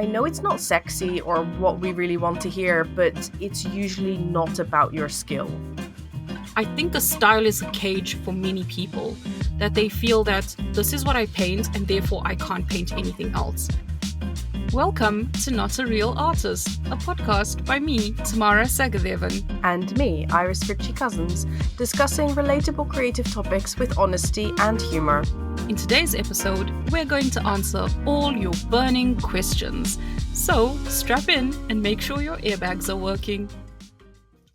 I know it's not sexy or what we really want to hear, but it's usually not about your skill. I think the style is a cage for many people, that they feel that this is what I paint and therefore I can't paint anything else. Welcome to Not a Real Artist, a podcast by me, Tamara Sagathevan. And me, Iris Fritschi-Cussens, discussing relatable creative topics with honesty and humour. In today's episode, we're going to answer all your burning questions. So strap in and make sure your airbags are working.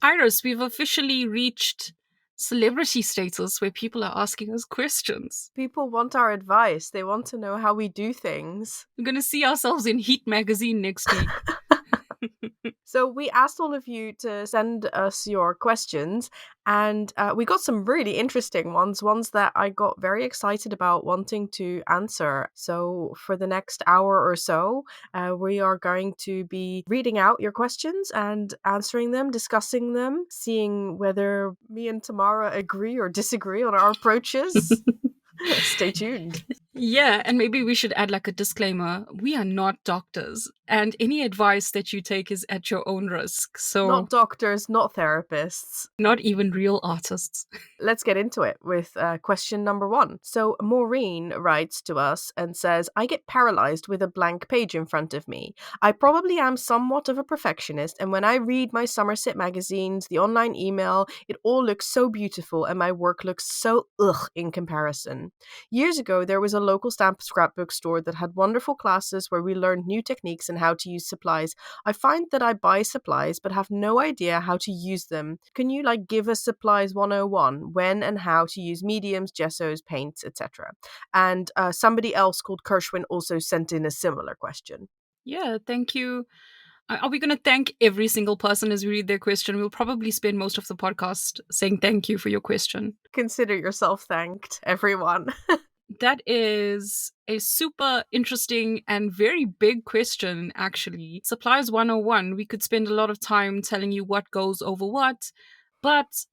Iris, we've officially reached celebrity status where people are asking us questions. People want our advice. They want to know how we do things. We're going to see ourselves in Heat magazine next week. So we asked all of you to send us your questions, and we got some really interesting ones that I got very excited about wanting to answer. So for the next hour or so, we are going to be reading out your questions and answering them, discussing them, seeing whether me and Tamara agree or disagree on our approaches. Stay tuned. Yeah, and maybe we should add like a disclaimer. We are not doctors, and any advice that you take is at your own risk. So not doctors, not therapists. Not even real artists. Let's get into it with question number 1. So Maureen writes to us and says, I get paralyzed with a blank page in front of me. I probably am somewhat of a perfectionist, and when I read my Somerset magazines, the online email, it all looks so beautiful and my work looks so in comparison. Years ago, there was a local scrapbook store that had wonderful classes where we learned new techniques and how to use supplies. I find that I buy supplies but have no idea how to use them. Can you give us supplies 101, when and how to use mediums, gessos, paints, etc.? And somebody else called Kershwin also sent in a similar question. Yeah, thank you. Are we going to thank every single person as we read their question? We'll probably spend most of the podcast saying thank you for your question. Consider yourself thanked, everyone. That is a super interesting and very big question, actually. Supplies 101, we could spend a lot of time telling you what goes over what, but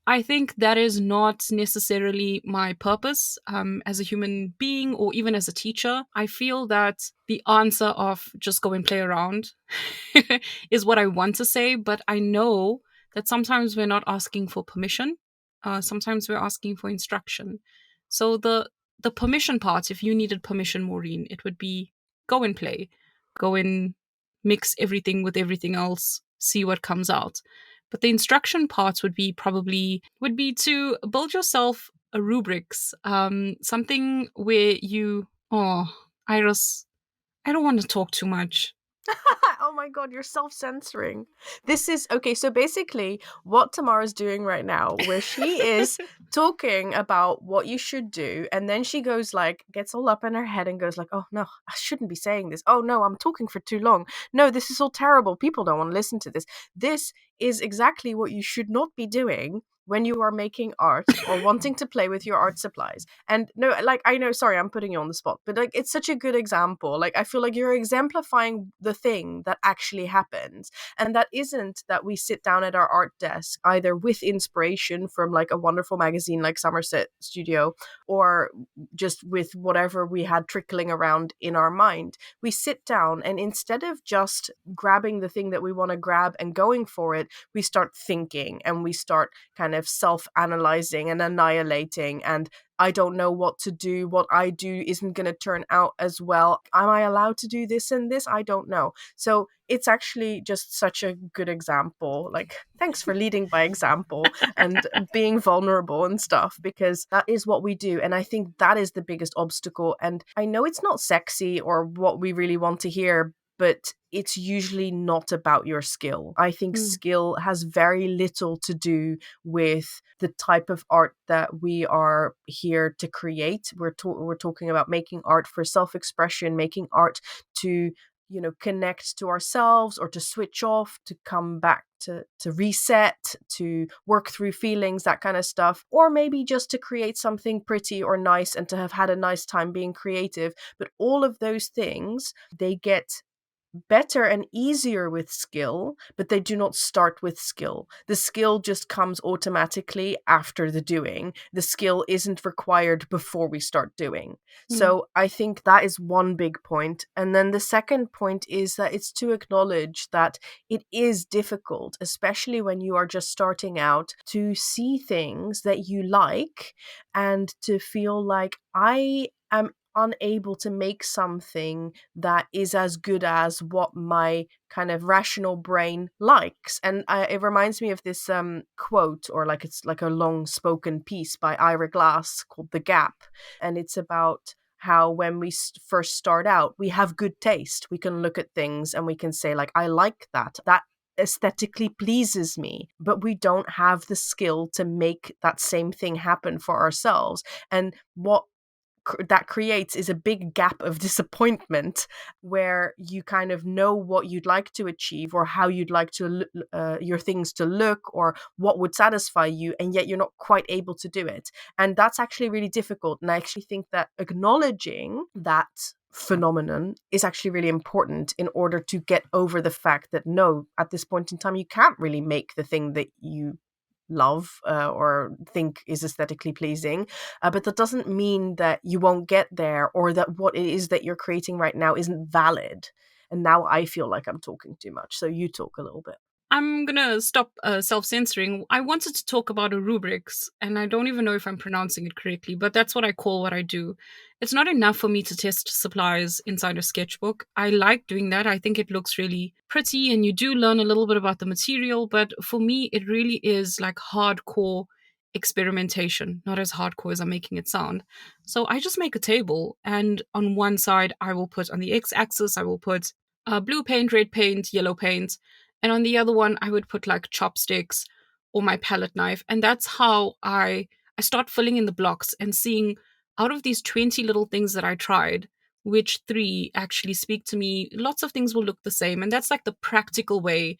I think that is not necessarily my purpose as a human being or even as a teacher. I feel that the answer of just go and play around is what I want to say, but I know that sometimes we're not asking for permission. Sometimes we're asking for instruction. So the permission part, if you needed permission, Maureen, it would be go and play. Go and mix everything with everything else, see what comes out. But the instruction parts would be to build yourself a rubrics, something where Iris, I don't want to talk too much. Oh my god, you're self-censoring. This is, okay, so basically what Tamara's doing right now, where she is talking about what you should do, and then she goes gets all up in her head and goes oh no, I shouldn't be saying this. Oh no, I'm talking for too long. No, this is all terrible. People don't want to listen to this. This is exactly what you should not be doing when you are making art or wanting to play with your art supplies. And no, I know, sorry, I'm putting you on the spot, but it's such a good example. I feel like you're exemplifying the thing that actually happens. And that isn't that we sit down at our art desk, either with inspiration from a wonderful magazine like Somerset Studio, or just with whatever we had trickling around in our mind. We sit down, and instead of just grabbing the thing that we want to grab and going for it, we start thinking, and we start kind of self-analyzing and annihilating, and I don't know what to do. What I do isn't going to turn out as well. Am I allowed to do this and this? I don't know. So it's actually just such a good example. Thanks for leading by example and being vulnerable and stuff, because that is what we do. And I think that is the biggest obstacle. And I know it's not sexy or what we really want to hear, but it's usually not about your skill. I think skill has very little to do with the type of art that we are here to create. We're talking about making art for self-expression, making art to connect to ourselves, or to switch off, to come back, to reset, to work through feelings, that kind of stuff, or maybe just to create something pretty or nice and to have had a nice time being creative. But all of those things, they get better and easier with skill, but they do not start with skill. The skill just comes automatically after the doing. The skill isn't required before we start doing. So I think that is one big point. And then the second point is that it's to acknowledge that it is difficult, especially when you are just starting out, to see things that you like and to feel like I am unable to make something that is as good as what my kind of rational brain likes. And it reminds me of this quote, or like it's like a long spoken piece by Ira Glass called The Gap. And it's about how when we first start out, we have good taste. We can look at things and we can say like, I like that. That aesthetically pleases me, but we don't have the skill to make that same thing happen for ourselves. And what that creates is a big gap of disappointment, where you kind of know what you'd like to achieve or how you'd like to your things to look or what would satisfy you, and yet you're not quite able to do it. And that's actually really difficult. And I actually think that acknowledging that phenomenon is actually really important in order to get over the fact that no, at this point in time you can't really make the thing that you love or think is aesthetically pleasing, but that doesn't mean that you won't get there, or that what it is that you're creating right now isn't valid. And now I feel like I'm talking too much, so you talk a little bit. I'm gonna stop self-censoring. I wanted to talk about a rubrics, and I don't even know if I'm pronouncing it correctly, but that's what I call what I do. It's not enough for me to test supplies inside a sketchbook. I like doing that. I think it looks really pretty, and you do learn a little bit about the material, but for me, it really is like hardcore experimentation, not as hardcore as I'm making it sound. So I just make a table, and on one side, I will put on the x-axis, I will put blue paint, red paint, yellow paint, and on the other one, I would put like chopsticks or my palette knife. And that's how I start filling in the blocks and seeing out of these 20 little things that I tried, which 3 actually speak to me. Lots of things will look the same. And that's like the practical way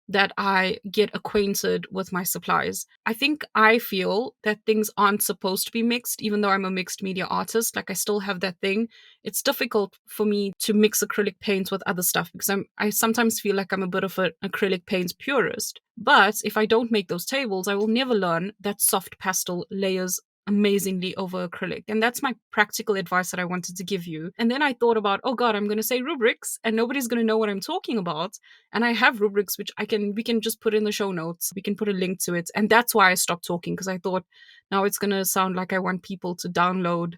that I get acquainted with my supplies. I think I feel that things aren't supposed to be mixed, even though I'm a mixed media artist. Like I still have that thing. It's difficult for me to mix acrylic paints with other stuff because I sometimes feel like I'm a bit of an acrylic paints purist. But if I don't make those tables, I will never learn that soft pastel layers amazingly over acrylic. And that's my practical advice that I wanted to give you. And then I thought about, oh God, I'm going to say rubrics and nobody's going to know what I'm talking about. And I have rubrics, which we can just put in the show notes. We can put a link to it. And that's why I stopped talking, because I thought now it's going to sound like I want people to download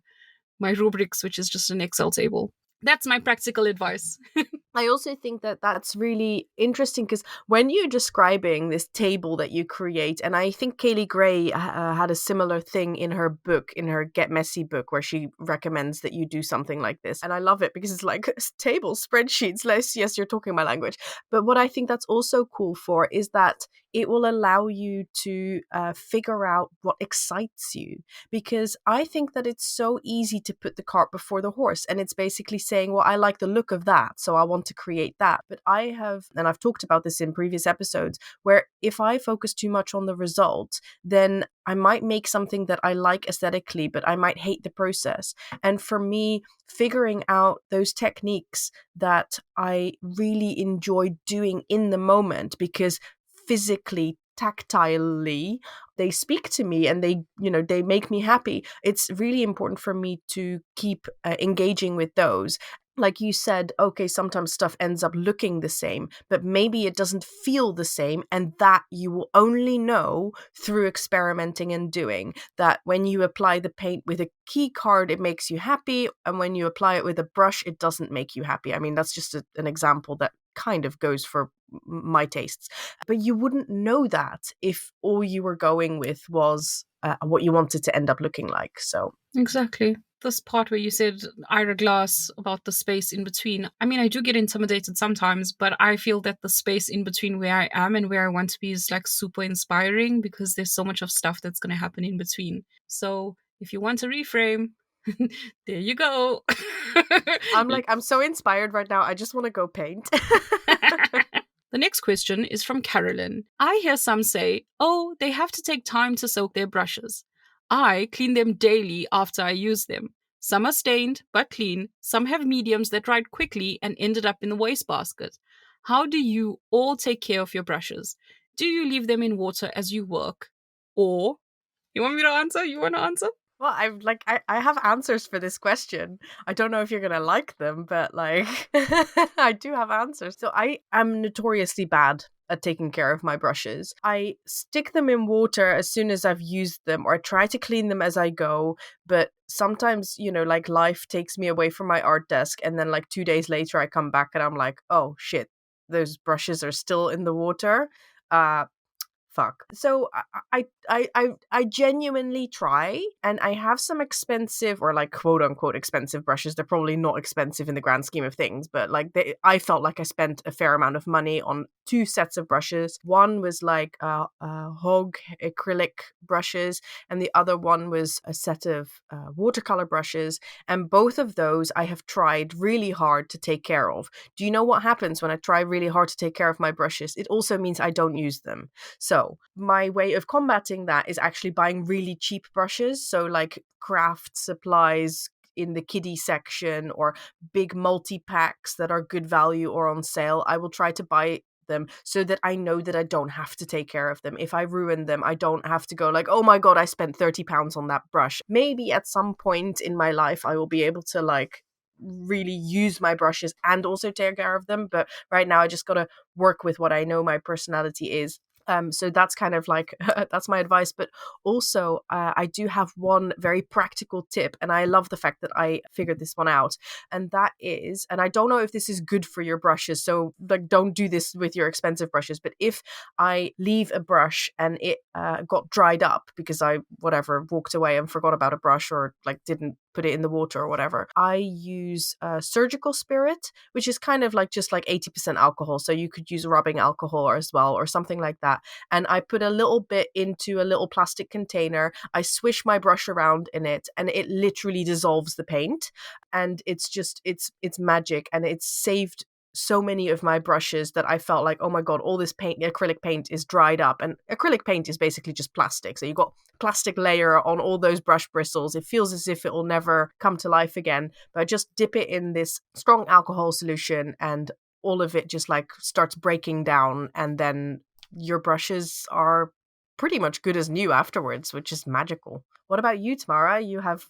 my rubrics, which is just an Excel table. That's my practical advice. I also think that that's really interesting, because when you're describing this table that you create, and I think Kaylee Gray had a similar thing in her book, in her Get Messy book, where she recommends that you do something like this. And I love it because it's like tables, spreadsheets. Yes, you're talking my language. But what I think that's also cool for is that it will allow you to figure out what excites you. Because I think that it's so easy to put the cart before the horse. And it's basically saying, well, I like the look of that, so I want to create that. But I have, and I've talked about this in previous episodes, where if I focus too much on the result, then I might make something that I like aesthetically, but I might hate the process. And for me, figuring out those techniques that I really enjoy doing in the moment, because physically, tactilely, they speak to me and they make me happy. It's really important for me to keep engaging with those. Like you said, okay, sometimes stuff ends up looking the same, but maybe it doesn't feel the same, and that you will only know through experimenting and doing. That when you apply the paint with a key card, it makes you happy, and when you apply it with a brush, it doesn't make you happy. I mean, that's just an example that kind of goes for my tastes. But you wouldn't know that if all you were going with was what you wanted to end up looking like. So Exactly. This part where you said Ira Glass about the space in between. I mean, I do get intimidated sometimes, but I feel that the space in between where I am and where I want to be is like super inspiring, because there's so much of stuff that's going to happen in between. So if you want to reframe, there you go. I'm so inspired right now. I just want to go paint. The next question is from Carolyn. I hear some say, oh, they have to take time to soak their brushes. I clean them daily after I use them. Some are stained but clean. Some have mediums that dried quickly and ended up in the wastebasket. How do you all take care of your brushes? Do you leave them in water as you work? Or, you want me to answer? You want to answer? Well, I have answers for this question. I don't know if you're gonna like them, but like I do have answers. So I am notoriously bad at taking care of my brushes. I stick them in water as soon as I've used them, or I try to clean them as I go. But sometimes, like life takes me away from my art desk, and then like 2 days later, I come back and I'm like, oh shit, those brushes are still in the water. Fuck. So I genuinely try, and I have some expensive, or like quote unquote expensive brushes. They're probably not expensive in the grand scheme of things, but like I felt like I spent a fair amount of money on 2 sets of brushes. One was like Hog acrylic brushes, and the other one was a set of watercolor brushes. And both of those I have tried really hard to take care of. Do you know what happens when I try really hard to take care of my brushes? It also means I don't use them. So my way of combating that is actually buying really cheap brushes. So like craft supplies in the kiddie section, or big multi-packs that are good value or on sale. I will try to buy them so that I know that I don't have to take care of them. If I ruin them, I don't have to go like, oh my god, I spent £30 on that brush. Maybe at some point in my life I will be able to like really use my brushes and also take care of them, but right now I just gotta work with what I know my personality is. So that's kind of like that's my advice. But also, I do have one very practical tip, and I love the fact that I figured this one out. And that is, and I don't know if this is good for your brushes, so like don't do this with your expensive brushes. But if I leave a brush and it got dried up because I walked away and forgot about a brush, or like didn't put it in the water or whatever, I use surgical spirit, which is kind of like just like 80% alcohol. So you could use rubbing alcohol as well, or something like that. And I put a little bit into a little plastic container. I swish my brush around in it, and it literally dissolves the paint. And it's just it's magic, and it's saved so many of my brushes that I felt like, oh my god, all this acrylic paint is dried up. And acrylic paint is basically just plastic. So you got plastic layer on all those brush bristles. It feels as if it will never come to life again. But I just dip it in this strong alcohol solution, and all of it just like starts breaking down, and then your brushes are pretty much good as new afterwards, which is magical. What about you, Tamara? You have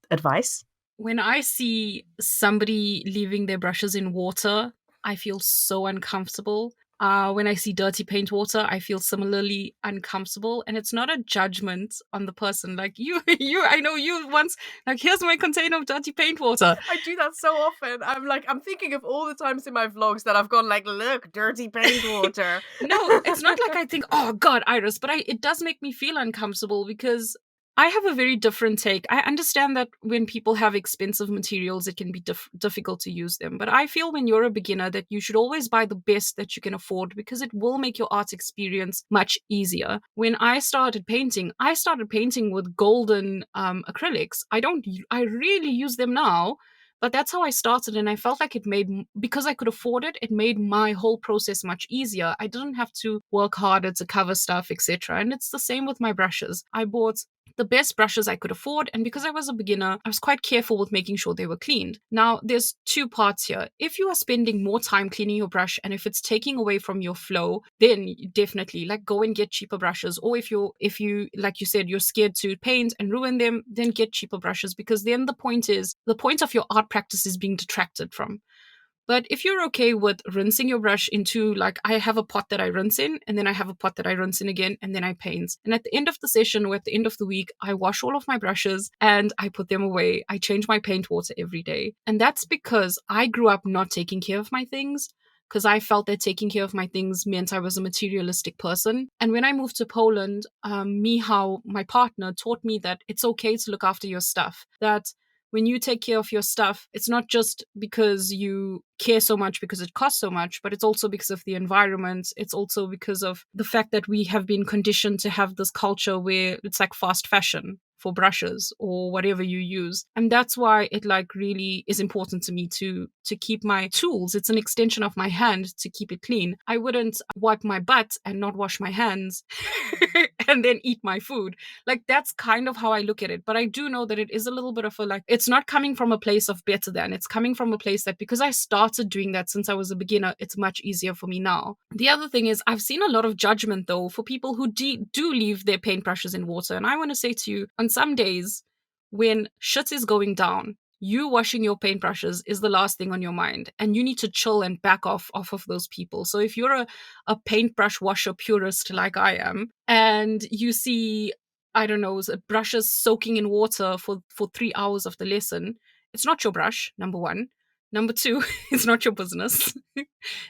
advice? When I see somebody leaving their brushes in water, I feel so uncomfortable. When I see dirty paint water, I feel similarly uncomfortable. And it's not a judgment on the person. Like I know you once, like, here's my container of dirty paint water. I do that so often. I'm thinking of all the times in my vlogs that I've gone like, look, dirty paint water. No, it's not like I think, oh God, Iris, but it does make me feel uncomfortable because I have a very different take. I understand that when people have expensive materials, it can be difficult to use them. But I feel when you're a beginner that you should always buy the best that you can afford because it will make your art experience much easier. When I started painting with golden acrylics. I really use them now. But that's how I started, and I felt like because I could afford it, it made my whole process much easier. I didn't have to work harder to cover stuff, etc. And it's the same with my brushes. I bought the best brushes I could afford, and because I was a beginner, I was quite careful with making sure they were cleaned. Now, there's 2 parts here. If you are spending more time cleaning your brush, and if it's taking away from your flow, then definitely like go and get cheaper brushes. Or if you like you said, you're scared to paint and ruin them, then get cheaper brushes, because then the point of your art practice is being detracted from. But if you're okay with rinsing your brush into, like, I have a pot that I rinse in, and then I have a pot that I rinse in again, and then I paint. And at the end of the session, or at the end of the week, I wash all of my brushes and I put them away. I change my paint water every day. And that's because I grew up not taking care of my things, because I felt that taking care of my things meant I was a materialistic person. And when I moved to Poland, Michał, my partner, taught me that it's okay to look after your stuff. That when you take care of your stuff, it's not just because you care so much because it costs so much, but it's also because of the environment. It's also because of the fact that we have been conditioned to have this culture where it's like fast fashion for brushes or whatever you use. And that's why it like really is important to me to keep my tools. It's an extension of my hand to keep it clean. I wouldn't wipe my butt and not wash my hands and then eat my food. Like that's kind of how I look at it. But I do know that it is a little bit of a like, it's not coming from a place of better than, it's coming from a place that because I started doing that since I was a beginner, it's much easier for me now. The other thing is I've seen a lot of judgment though for people who do leave their paintbrushes in water. And I want to say to you, on some days when shit is going down, you washing your paintbrushes is the last thing on your mind, and you need to chill and back off of those people. So if you're a paintbrush washer purist like I am, and you see, I don't know, brushes soaking in water for 3 hours of the lesson, it's not your brush, number one. Number two, it's not your business.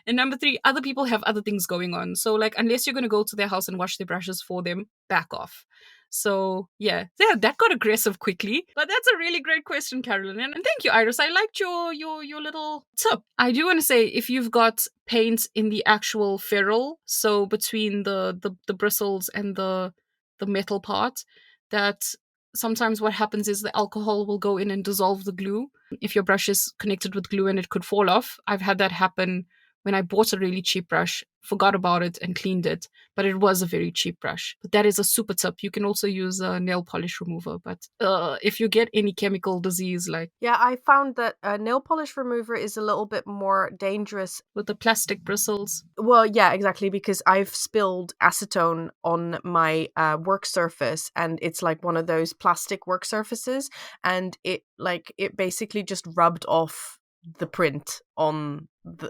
And number three, other people have other things going on. So like, unless you're going to go to their house and wash their brushes for them, back off. So yeah, that got aggressive quickly. But that's a really great question, Carolyn. And thank you, Iris. I liked your little tip. I do want to say, if you've got paint in the actual ferrule, so between the bristles and the metal part, that sometimes what happens is the alcohol will go in and dissolve the glue. If your brush is connected with glue and it could fall off, I've had that happen when I bought a really cheap brush, forgot about it and cleaned it, but it was a very cheap brush. But that is a super tip. You can also use a nail polish remover, but if you get any chemical disease like... Yeah, I found that a nail polish remover is a little bit more dangerous. With the plastic bristles. Well, yeah, exactly, because I've spilled acetone on my work surface, and it's like one of those plastic work surfaces, and it basically just rubbed off the print on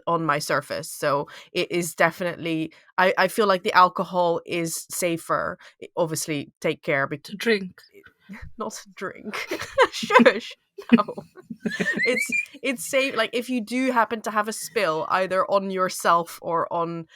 my surface. So it is definitely, I feel like the alcohol is safer. Obviously take care to drink. Not drink. Shush. No. It's safe. Like if you do happen to have a spill either on yourself or on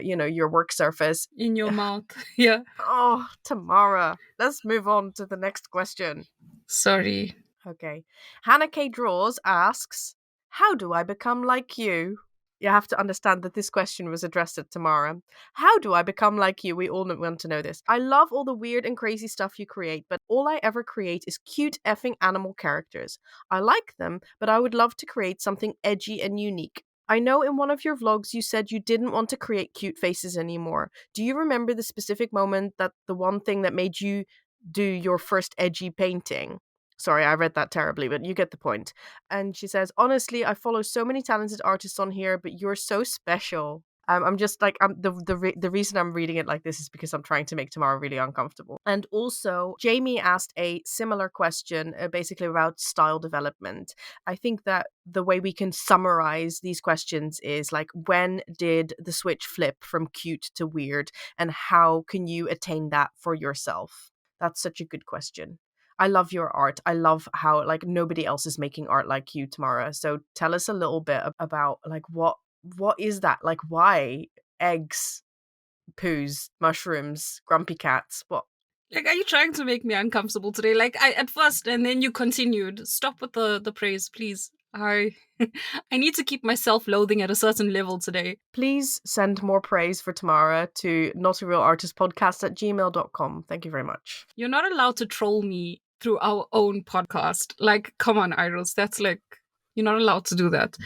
your work surface, in your mouth. Yeah. Oh, Tamara, let's move on to the next question. Sorry. Okay. Hannah K. Draws asks, how do I become like you? You have to understand that this question was addressed at Tamara. How do I become like you? We all want to know this. I love all the weird and crazy stuff you create, but all I ever create is cute effing animal characters. I like them, but I would love to create something edgy and unique. I know in one of your vlogs you said you didn't want to create cute faces anymore. Do you remember the specific moment, that the one thing that made you do your first edgy painting? Sorry, I read that terribly, but you get the point. And she says, honestly, I follow so many talented artists on here, but you're so special. I'm just like, the reason I'm reading it like this is because I'm trying to make Tamara really uncomfortable. And also, Jamie asked a similar question, basically about style development. I think that the way we can summarize these questions is like, when did the switch flip from cute to weird, and how can you attain that for yourself? That's such a good question. I love your art. I love how like nobody else is making art like you, Tamara. So tell us a little bit about like what is that? Like why eggs, poos, mushrooms, grumpy cats? What? Like, are you trying to make me uncomfortable today? Like I at first, and then you continued. Stop with the praise, please. I need to keep my self-loathing at a certain level today. Please send more praise for Tamara to notarealartistpodcast@gmail.com. Thank you very much. You're not allowed to troll me through our own podcast. Like, come on, Iris. That's like, you're not allowed to do that.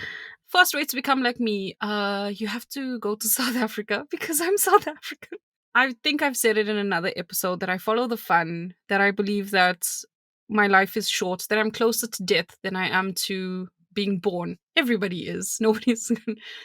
First way to become like me, you have to go to South Africa, because I'm South African. I think I've said it in another episode that I follow the fun, that I believe that my life is short, that I'm closer to death than I am to being born. Everybody is. Nobody's.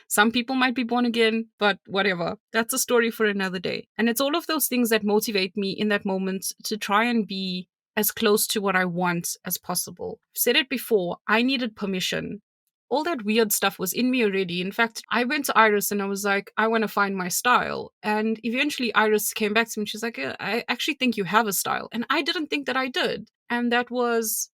Some people might be born again, but whatever. That's a story for another day. And it's all of those things that motivate me in that moment to try and be as close to what I want as possible. I've said it before, I needed permission. All that weird stuff was in me already. In fact, I went to Iris and I was like, I want to find my style. And eventually Iris came back to me and she's like, I actually think you have a style. And I didn't think that I did. And that was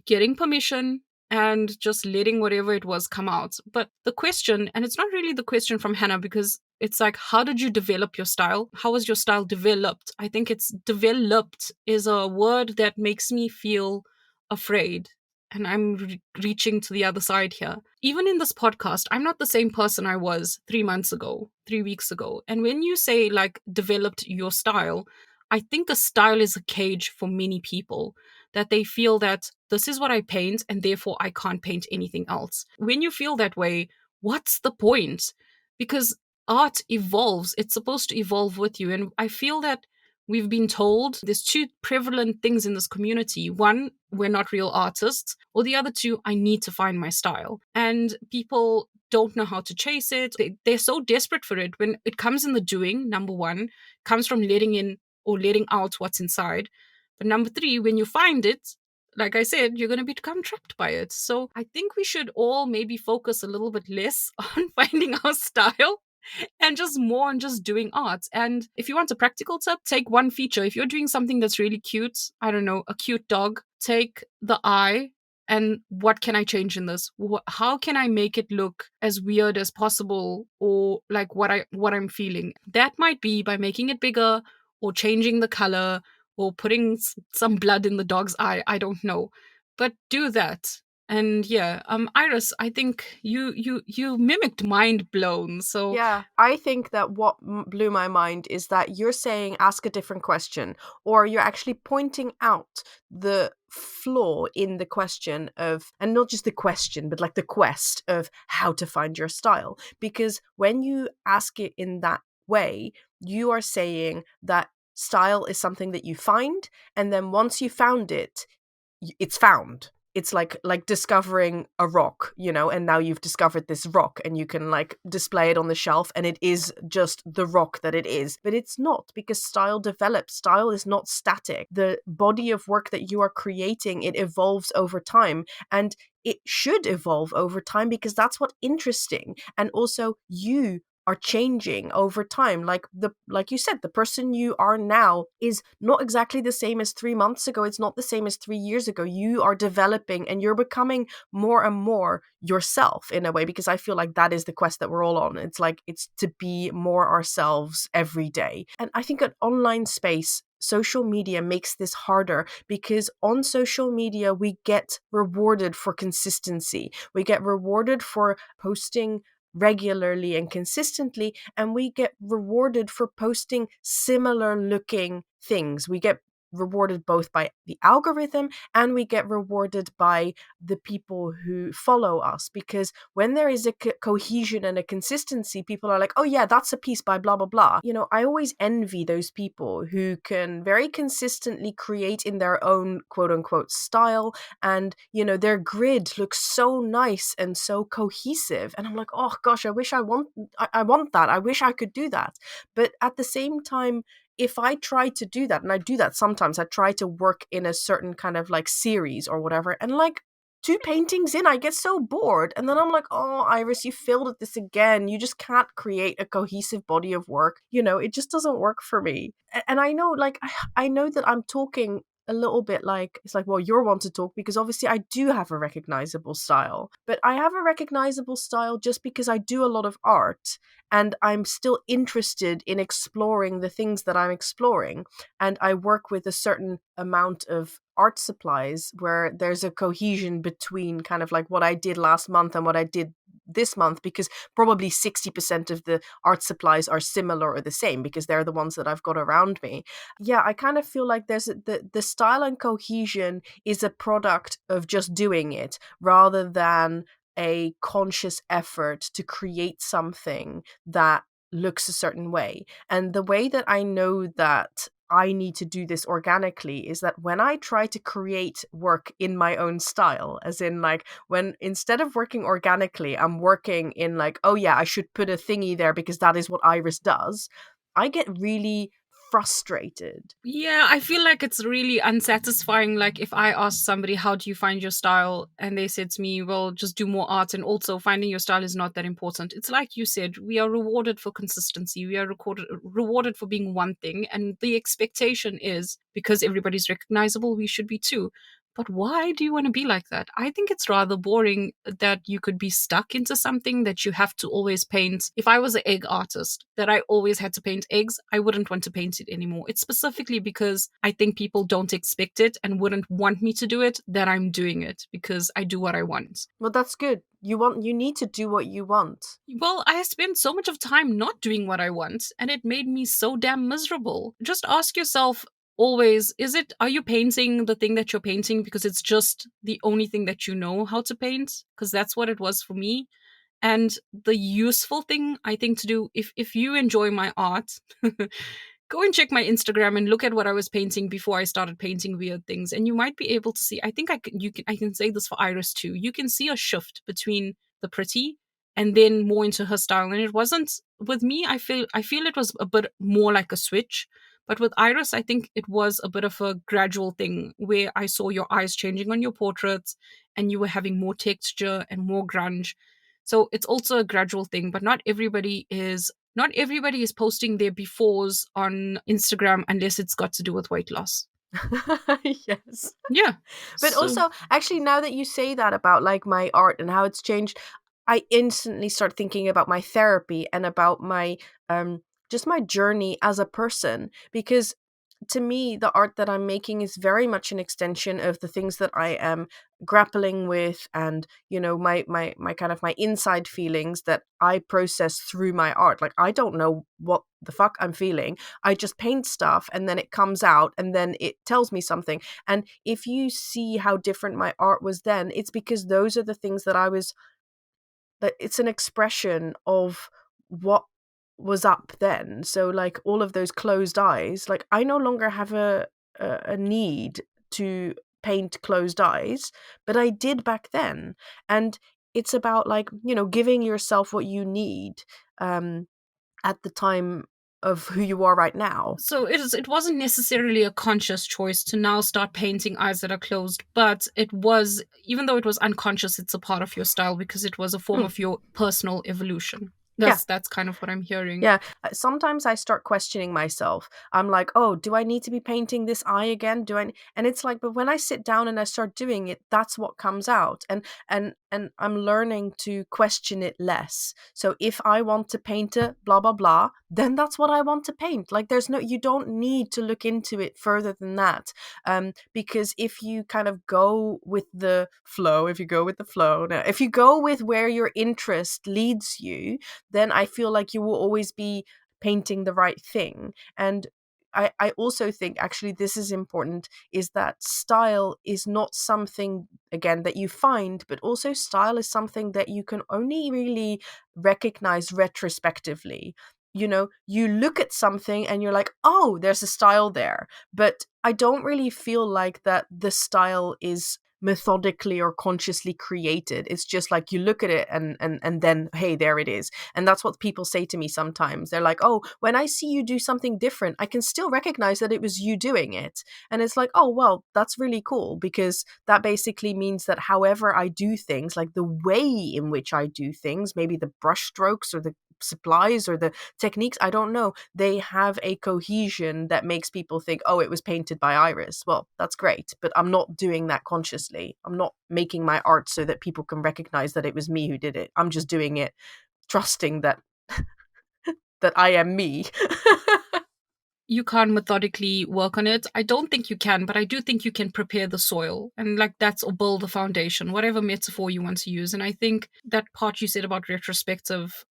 getting permission and just letting whatever it was come out. But the question, and it's not really the question from Hannah, because it's like, how did you develop your style? How was your style developed? I think it's developed is a word that makes me feel afraid. And I'm reaching to the other side here. Even in this podcast, I'm not the same person I was 3 months ago, 3 weeks ago. And when you say like developed your style, I think a style is a cage for many people, that they feel that this is what I paint and therefore I can't paint anything else. When you feel that way, what's the point? Because art evolves, it's supposed to evolve with you. And I feel that we've been told there's two prevalent things in this community. One, we're not real artists, or the other two, I need to find my style. And people don't know how to chase it. They're so desperate for it. When it comes in the doing, number one, comes from letting in or letting out what's inside. But number three, when you find it, like I said, you're going to become trapped by it. So I think we should all maybe focus a little bit less on finding our style and just more on just doing art. And if you want a practical tip, take one feature. If you're doing something that's really cute, I don't know, a cute dog, take the eye and what can I change in this? How can I make it look as weird as possible, or like what I'm feeling? That might be by making it bigger or changing the color or putting some blood in the dog's eye. I don't know. But do that. And yeah, Iris, I think you mimicked Mind Blown. So Yeah, I think that what blew my mind is that you're saying ask a different question, or you're actually pointing out the flaw in the question of, and not just the question, but like the quest of how to find your style. Because when you ask it in that way, you are saying that style is something that you find, and then once you found it, it's found. It's like discovering a rock, you know, and now you've discovered this rock and you can like display it on the shelf and it is just the rock that it is. But it's not, because style develops. Style is not static. The body of work that you are creating, it evolves over time, and it should evolve over time because that's what's interesting. And also you are changing over time. Like you said, the person you are now is not exactly the same as 3 months ago. It's not the same as 3 years ago. You are developing and you're becoming more and more yourself in a way, because I feel like that is the quest that we're all on. It's like, it's to be more ourselves every day. And I think an online space, social media, makes this harder, because on social media we get rewarded for consistency. We get rewarded for posting regularly and consistently, and we get rewarded for posting similar looking things. We get rewarded both by the algorithm and we get rewarded by the people who follow us, because when there is a cohesion and a consistency, people are like, oh yeah, that's a piece by blah blah blah. You know, I always envy those people who can very consistently create in their own quote unquote style, and you know, their grid looks so nice and so cohesive, and I'm like, oh gosh, I wish I want that. I wish I could do that. But at the same time, if I try to do that, and I do that sometimes, I try to work in a certain kind of like series or whatever, and like 2 paintings in, I get so bored. And then I'm like, oh, Iris, you failed at this again. You just can't create a cohesive body of work. You know, it just doesn't work for me. And I know, like, I know that I'm talking a little bit like, it's like, well, you're one to talk, because obviously I do have a recognizable style. But I have a recognizable style just because I do a lot of art, and I'm still interested in exploring the things that I'm exploring. And I work with a certain amount of art supplies where there's a cohesion between kind of like what I did last month and what I did this month, because probably 60% of the art supplies are similar or the same, because they're the ones that I've got around me. Yeah, I kind of feel like there's the style and cohesion is a product of just doing it, rather than a conscious effort to create something that looks a certain way. And the way that I know that I need to do this organically is that when I try to create work in my own style, as in like when instead of working organically, I'm working in like, oh yeah, I should put a thingy there because that is what Iris does, I get really frustrated. yeah, I feel like it's really unsatisfying. Like if I ask somebody, how do you find your style? And they said to me, well, just do more art. And also finding your style is not that important. It's like you said, we are rewarded for consistency. We are rewarded for being one thing. And the expectation is, because everybody's recognizable, we should be too. But why do you want to be like that? I think it's rather boring that you could be stuck into something that you have to always paint. If I was an egg artist, that I always had to paint eggs, I wouldn't want to paint it anymore. It's specifically because I think people don't expect it and wouldn't want me to do it, that I'm doing it because I do what I want. Well, that's good. You need to do what you want. Well, I spent so much of time not doing what I want, and it made me so damn miserable. Just ask yourself always, are you painting the thing that you're painting because it's just the only thing that you know how to paint? Because that's what it was for me. And the useful thing I think to do, if you enjoy my art, go and check my Instagram and look at what I was painting before I started painting weird things, and you might be able to see. I think I can say this for Iris too. You can see a shift between the pretty and then more into her style. And it wasn't with me. I feel it was a bit more like a switch. But with Iris, I think it was a bit of a gradual thing where I saw your eyes changing on your portraits and you were having more texture and more grunge. So it's also a gradual thing, but not everybody is posting their befores on Instagram unless it's got to do with weight loss. Yes. Yeah. But So also, actually, now that you say that about like my art and how it's changed, I instantly start thinking about my therapy and about my just my journey as a person, because to me the art that I'm making is very much an extension of the things that I am grappling with, and my kind of my inside feelings that I process through my art. Like, I don't know what the fuck I'm feeling. I just paint stuff and then it comes out and then it tells me something. And if you see how different my art was then, it's because those are the things that it's an expression of what was up then. So like all of those closed eyes, like I no longer have a need to paint closed eyes, but I did back then. And it's about like, giving yourself what you need at the time of who you are right now. so it wasn't necessarily a conscious choice to now start painting eyes that are closed, but it was, even though it was unconscious, it's a part of your style because it was a form Mm. of your personal evolution. Yeah. That's kind of what I'm hearing. Yeah, sometimes I start questioning myself. I'm like, oh, do I need to be painting this eye again? And it's like, but when I sit down and I start doing it, that's what comes out. And I'm learning to question it less. So if I want to paint it, blah blah blah, then that's what I want to paint. Like, you don't need to look into it further than that. Because if you kind of go with the flow, if you go with where your interest leads you, then I feel like you will always be painting the right thing. And I also think, actually, this is important, is that style is not something, again, that you find, but also style is something that you can only really recognize retrospectively. You look at something and you're like, oh, there's a style there. But I don't really feel like that the style is methodically or consciously created. It's just like you look at it and then, hey, there it is. And that's what people say to me sometimes. They're like, oh, when I see you do something different, I can still recognize that it was you doing it. And it's like, oh, well, that's really cool, because that basically means that however I do things, like the way in which I do things, maybe the brush strokes or the supplies or the techniques, I don't know, they have a cohesion that makes people think, oh, it was painted by Iris. Well, that's great, but I'm not doing that consciously. I'm not making my art so that people can recognize that it was me who did it. I'm just doing it trusting that that I am me. You can't methodically work on it. I don't think you can, but I do think you can prepare the soil and like that's or build the foundation, whatever metaphor you want to use. And I think that part you said about retrospective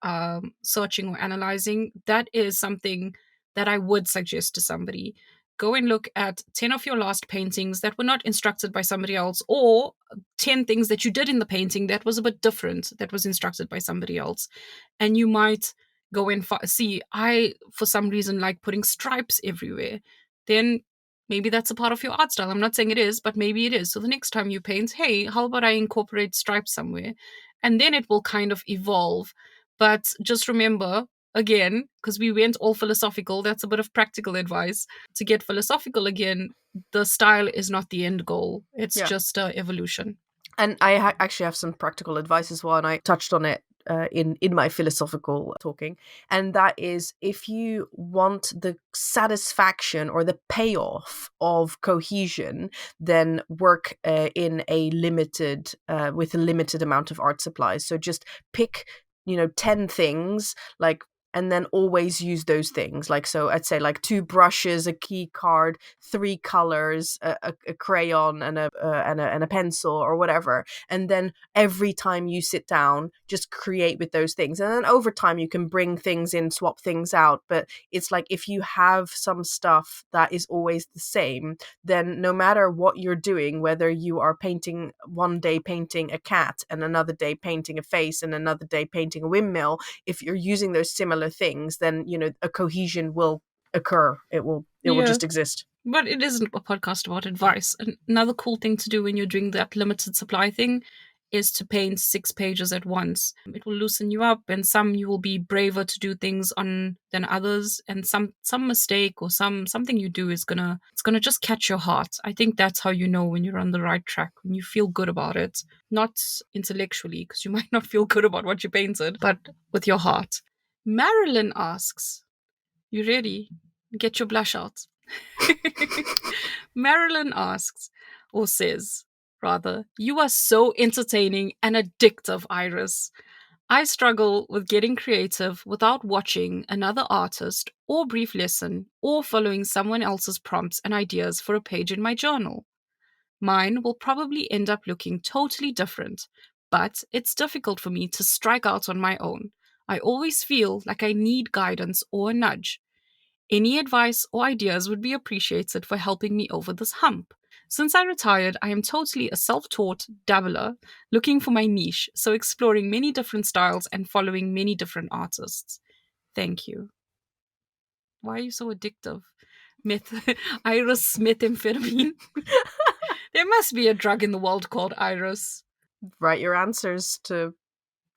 searching or analyzing, that is something that I would suggest to somebody. Go and look at 10 of your last paintings that were not instructed by somebody else, or 10 things that you did in the painting that was a bit different, that was instructed by somebody else. And you might go and see, I for some reason like putting stripes everywhere, then maybe that's a part of your art style. I'm not saying it is, but maybe it is. So the next time you paint, hey, how about I incorporate stripes somewhere? And then it will kind of evolve. But just remember, again, because we went all philosophical, that's a bit of practical advice. To get philosophical again, the style is not the end goal. It's Yeah. just evolution. And I actually have some practical advice as well, and I touched on it in my philosophical talking, and that is, if you want the satisfaction or the payoff of cohesion, then work in a limited with a limited amount of art supplies. So just pick 10 things, like, and then always use those things. Like, so I'd say like 2 brushes, a key card, 3 colors, a crayon, and a pencil or whatever. And then every time you sit down, just create with those things. And then over time you can bring things in, swap things out. But it's like, if you have some stuff that is always the same, then no matter what you're doing, whether you are painting one day painting a cat and another day painting a face and another day painting a windmill, if you're using those similar things, then a cohesion will occur. It will just exist. But it isn't a podcast about advice. Another cool thing to do when you're doing that limited supply thing is to paint 6 pages at once. It will loosen you up, and some you will be braver to do things on than others, and some mistake or something you do is gonna just catch your heart. I think that's how you know when you're on the right track, when you feel good about it. Not intellectually, because you might not feel good about what you painted, but with your heart. Marilyn asks, you ready? Get your blush out. Marilyn asks, or says, rather, you are so entertaining and addictive, Iris. I struggle with getting creative without watching another artist or brief lesson or following someone else's prompts and ideas for a page in my journal. Mine will probably end up looking totally different, but it's difficult for me to strike out on my own. I always feel like I need guidance or a nudge. Any advice or ideas would be appreciated for helping me over this hump. Since I retired, I am totally a self-taught dabbler, looking for my niche, so exploring many different styles and following many different artists. Thank you. Why are you so addictive? Iris methamphetamine. There must be a drug in the world called Iris. Write your answers to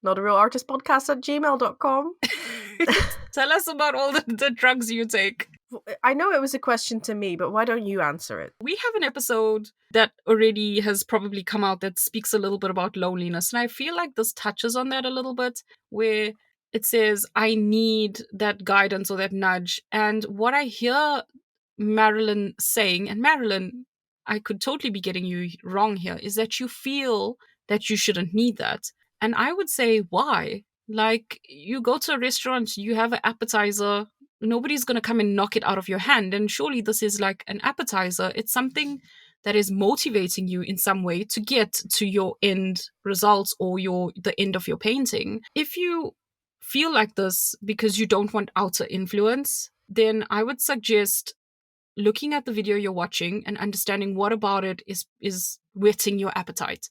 notarealartistpodcast@gmail.com. Tell us about all the drugs you take. I know it was a question to me, but why don't you answer it? We have an episode that already has probably come out that speaks a little bit about loneliness. And I feel like this touches on that a little bit, where it says, I need that guidance or that nudge. And what I hear Marilyn saying, and Marilyn, I could totally be getting you wrong here, is that you feel that you shouldn't need that. And I would say, why? Like, you go to a restaurant, you have an appetizer, nobody's going to come and knock it out of your hand. And surely this is like an appetizer. It's something that is motivating you in some way to get to your end results or the end of your painting. If you feel like this because you don't want outer influence, then I would suggest looking at the video you're watching and understanding what about it is whetting your appetite.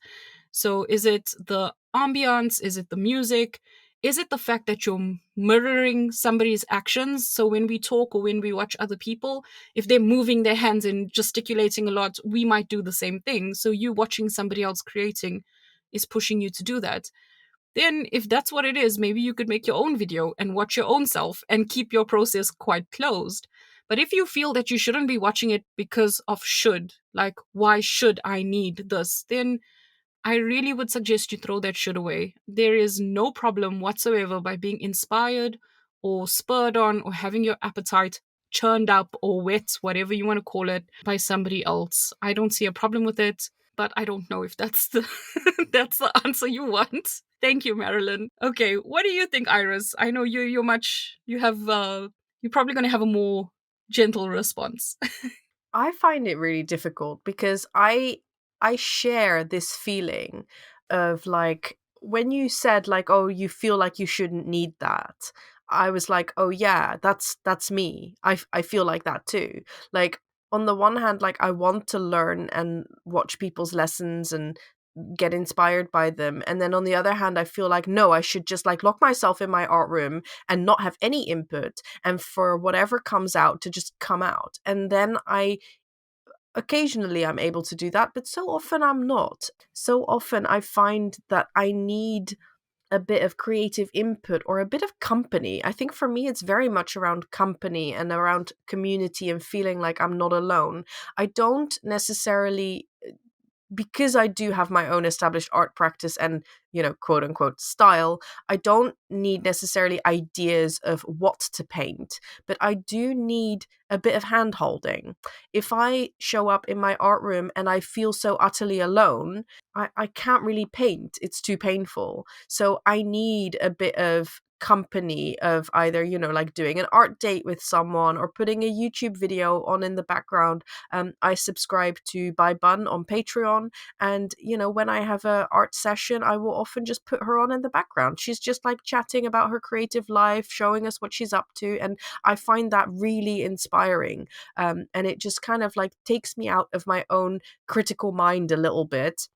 So is it the ambience? Is it the music? Is it the fact that you're mirroring somebody's actions? So when we talk or when we watch other people, if they're moving their hands and gesticulating a lot, we might do the same thing. So you watching somebody else creating is pushing you to do that. Then if that's what it is, maybe you could make your own video and watch your own self and keep your process quite closed. But if you feel that you shouldn't be watching it because of should, like, why should I need this? Then I really would suggest you throw that shit away. There is no problem whatsoever by being inspired or spurred on or having your appetite churned up or wet, whatever you want to call it, by somebody else. I don't see a problem with it, but I don't know if that's the that's the answer you want. Thank you, Marilyn. Okay, what do you think, Iris? I know you're probably going to have a more gentle response. I find it really difficult because I share this feeling of, like, when you said, like, oh, you feel like you shouldn't need that, I was like, oh yeah, that's me. I feel like that too. Like, on the one hand, like, I want to learn and watch people's lessons and get inspired by them, and then on the other hand, I feel like, no, I should just, like, lock myself in my art room and not have any input, and for whatever comes out to just come out. And then occasionally I'm able to do that, but so often I'm not. So often I find that I need a bit of creative input or a bit of company. I think for me it's very much around company and around community and feeling like I'm not alone. I don't necessarily because I do have my own established art practice and, quote unquote style, I don't need necessarily ideas of what to paint, but I do need a bit of hand holding. If I show up in my art room and I feel so utterly alone, I can't really paint. It's too painful. So I need a bit of company of either, like doing an art date with someone or putting a YouTube video on in the background. I subscribe to By Bun on Patreon, and when I have a art session, I will often just put her on in the background. She's just like chatting about her creative life, showing us what she's up to, and I find that really inspiring. And it just kind of like takes me out of my own critical mind a little bit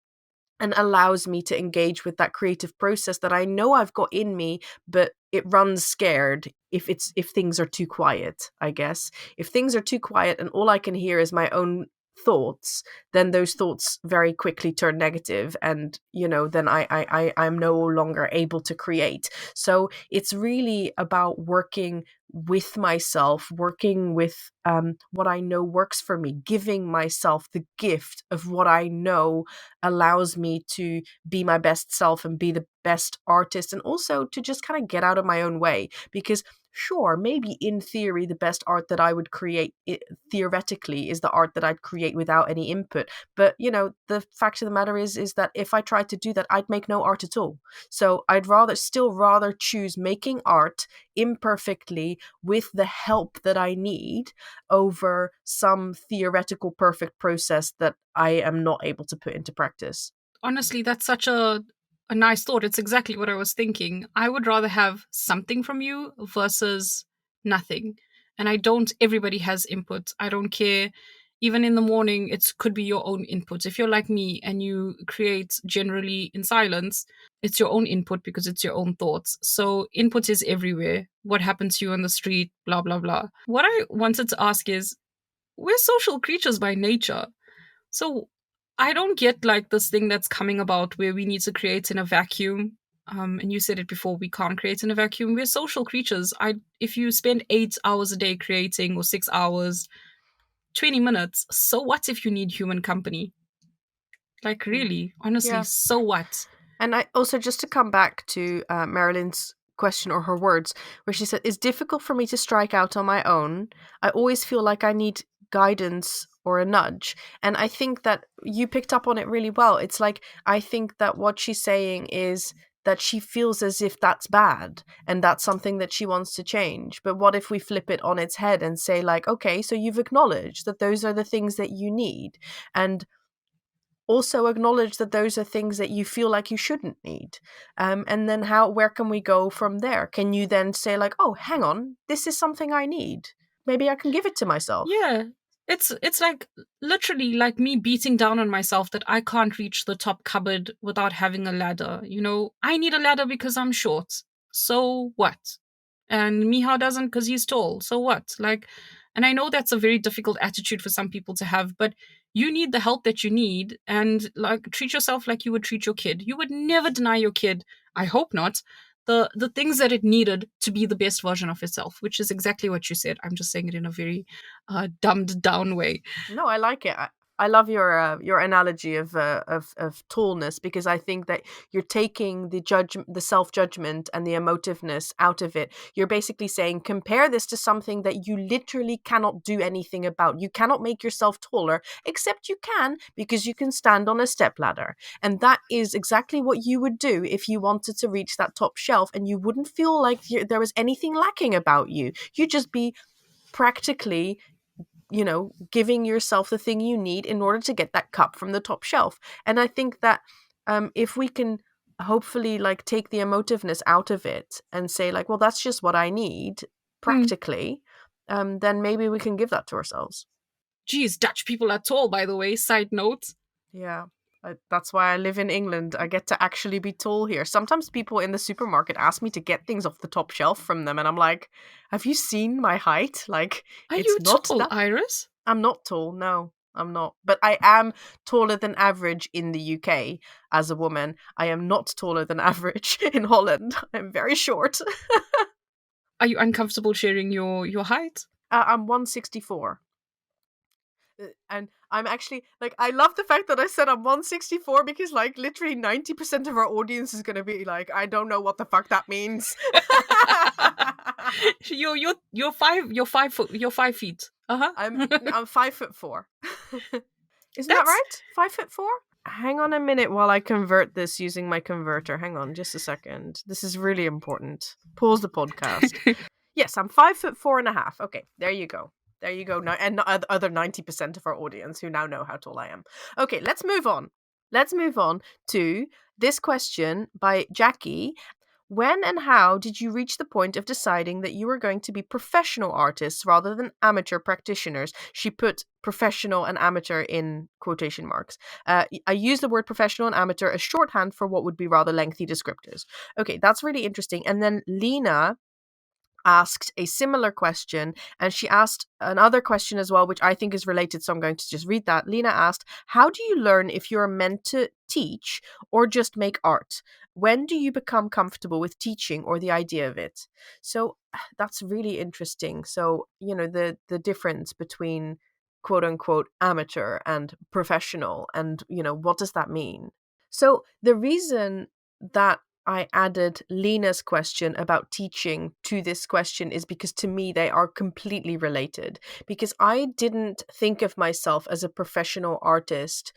and allows me to engage with that creative process that I know I've got in me, but it runs scared if things are too quiet, I guess. If things are too quiet and all I can hear is my own thoughts, then those thoughts very quickly turn negative, and then I'm no longer able to create. So it's really about working with myself, working with what I know works for me, giving myself the gift of what I know allows me to be my best self and be the best artist, and also to just kind of get out of my own way. Because sure, maybe in theory the best art that I would create theoretically is the art that I'd create without any input, but the fact of the matter is that if I tried to do that, I'd make no art at all. So I'd rather choose making art imperfectly with the help that I need over some theoretical perfect process that I am not able to put into practice. Honestly, that's such a nice thought. It's exactly what I was thinking. I would rather have something from you versus nothing. And everybody has input. I don't care. Even in the morning, it could be your own input. If you're like me and you create generally in silence, it's your own input because it's your own thoughts. So input is everywhere. What happens to you on the street, blah, blah, blah. What I wanted to ask is, we're social creatures by nature. So I don't get like this thing that's coming about where we need to create in a vacuum. And you said it before, we can't create in a vacuum. We're social creatures. If you spend 8 hours a day creating, or 6 hours, 20 minutes, so what if you need human company? Like, really, honestly, Yeah. so what? And I also, just to come back to Marilyn's question, or her words, where she said, it's difficult for me to strike out on my own. I always feel like I need guidance or a nudge. And I think that you picked up on it really well. It's like, I think that what she's saying is that she feels as if that's bad and that's something that she wants to change. But what if we flip it on its head and say, like, okay, so you've acknowledged that those are the things that you need, and also acknowledge that those are things that you feel like you shouldn't need. And then where can we go from there? Can you then say, like, oh, hang on, this is something I need. Maybe I can give it to myself. Yeah. It's like literally like me beating down on myself that I can't reach the top cupboard without having a ladder. I need a ladder because I'm short. So what? And Mihao doesn't because he's tall. So what? Like, and I know that's a very difficult attitude for some people to have, but you need the help that you need, and like treat yourself like you would treat your kid. You would never deny your kid, I hope not, the things that it needed to be the best version of itself, which is exactly what you said. I'm just saying it in a very dumbed down way. No, I like it. I love your analogy of tallness, because I think that you're taking the self judgment and the emotiveness out of it. You're basically saying, compare this to something that you literally cannot do anything about. You cannot make yourself taller, except you can because you can stand on a stepladder, and that is exactly what you would do if you wanted to reach that top shelf, and you wouldn't feel like there was anything lacking about you. You'd just be practically giving yourself the thing you need in order to get that cup from the top shelf. And I think that if we can hopefully like take the emotiveness out of it and say, like, well, that's just what I need practically, then maybe we can give that to ourselves. Geez, Dutch people are tall, by the way, side note. Yeah. That's why I live in England. I get to actually be tall here. Sometimes people in the supermarket ask me to get things off the top shelf from them, and I'm like, have you seen my height? Like, Are it's you not tall, that. Iris? I'm not tall, no. I'm not. But I am taller than average in the UK as a woman. I am not taller than average in Holland. I'm very short. Are you uncomfortable sharing your height? I'm 164. And I'm actually like, I love the fact that I said I'm 164 because like literally 90% of our audience is gonna be like, I don't know what the fuck that means. You're 5 feet. I'm 5'4". Isn't that That's right? 5'4". Hang on a minute while I convert this using my converter. Hang on, just a second. This is really important. Pause the podcast. Yes, I'm 5'4.5". Okay, there you go. There you go. And other 90% of our audience who now know how tall I am. Okay, let's move on. Let's move on to this question by Jackie. When and how did you reach the point of deciding that you were going to be professional artists rather than amateur practitioners? She put professional and amateur in quotation marks. I use the word professional and amateur as shorthand for what would be rather lengthy descriptors. Okay, that's really interesting. And then Lena asked a similar question, and she asked another question as well, which I think is related, so I'm going to just read that. Lena asked, how do you learn if you're meant to teach or just make art? When do you become comfortable with teaching or the idea of it? So that's really interesting. So, the difference between quote unquote amateur and professional, and what does that mean? So the reason that I added Lena's question about teaching to this question is because to me they are completely related. Because I didn't think of myself as a professional artist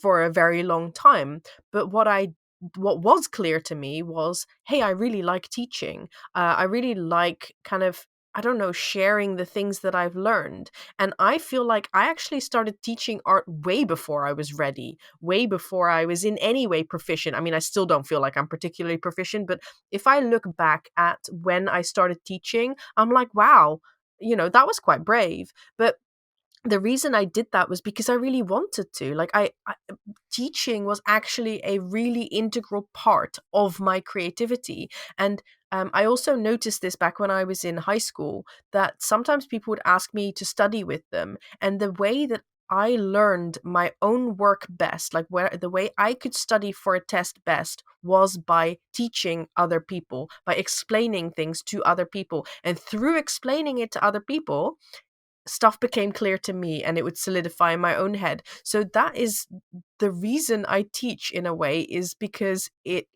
for a very long time, but what was clear to me was, hey, I really like teaching. I really like kind of, I don't know, sharing the things that I've learned. And I feel like I actually started teaching art way before I was ready, way before I was in any way proficient. I mean, I still don't feel like I'm particularly proficient, but if I look back at when I started teaching, I'm like, wow, that was quite brave. But the reason I did that was because I really wanted to. Like, teaching was actually a really integral part of my creativity. And I also noticed this back when I was in high school, that sometimes people would ask me to study with them. And the way that I learned my own work best, like the way I could study for a test best, was by teaching other people, by explaining things to other people. And through explaining it to other people, stuff became clear to me and it would solidify in my own head. So that is the reason I teach, in a way, is because it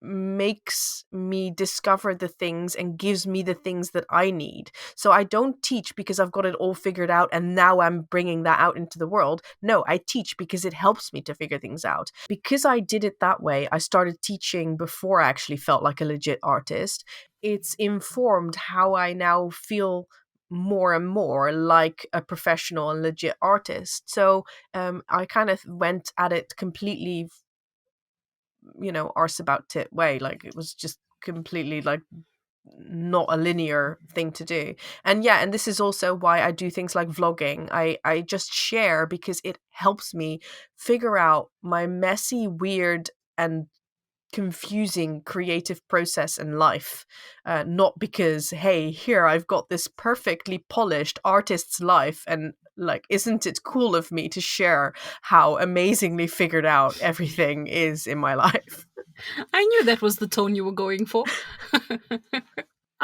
makes me discover the things and gives me the things that I need. So I don't teach because I've got it all figured out and now I'm bringing that out into the world. No, I teach because it helps me to figure things out. Because I did it that way, I started teaching before I actually felt like a legit artist. It's informed how I now feel more and more like a professional and legit artist. So I kind of went at it completely, arse about tit way. Like, it was just completely like not a linear thing to do. And yeah, and this is also why I do things like vlogging. I just share because it helps me figure out my messy, weird, and confusing creative process in life, not because, hey, here I've got this perfectly polished artist's life and like, isn't it cool of me to share how amazingly figured out everything is in my life? I knew that was the tone you were going for.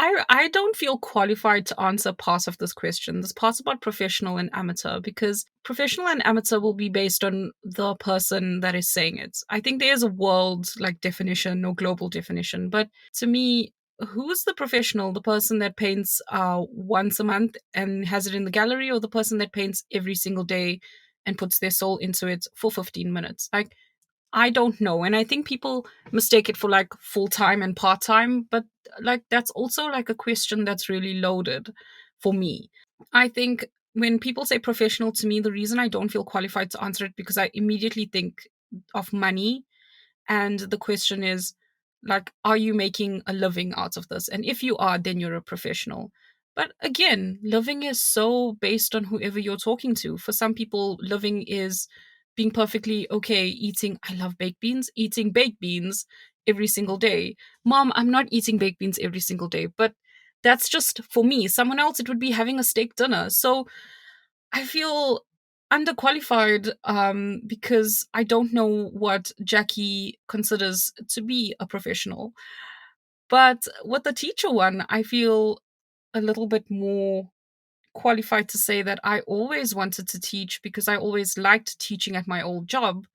I don't feel qualified to answer part of this question, this part about professional and amateur, because professional and amateur will be based on the person that is saying it. I think there's a world like definition or global definition, but to me, who's the professional? The person that paints once a month and has it in the gallery, or the person that paints every single day and puts their soul into it for 15 minutes? Like, I don't know. And I think people mistake it for like full time and part time, but like that's also like a question that's really loaded for me. I think when people say professional to me, the reason I don't feel qualified to answer it because I immediately think of money. And the question is, like, are you making a living out of this? And if you are, then you're a professional. But again, living is so based on whoever you're talking to. For some people, living is being perfectly okay eating, I love baked beans, eating baked beans every single day. Mom, I'm not eating baked beans every single day, but that's just for me. Someone else, it would be having a steak dinner. So I feel underqualified because I don't know what Jackie considers to be a professional. But with the teacher one, I feel a little bit more qualified to say that I always wanted to teach because I always liked teaching at my old job.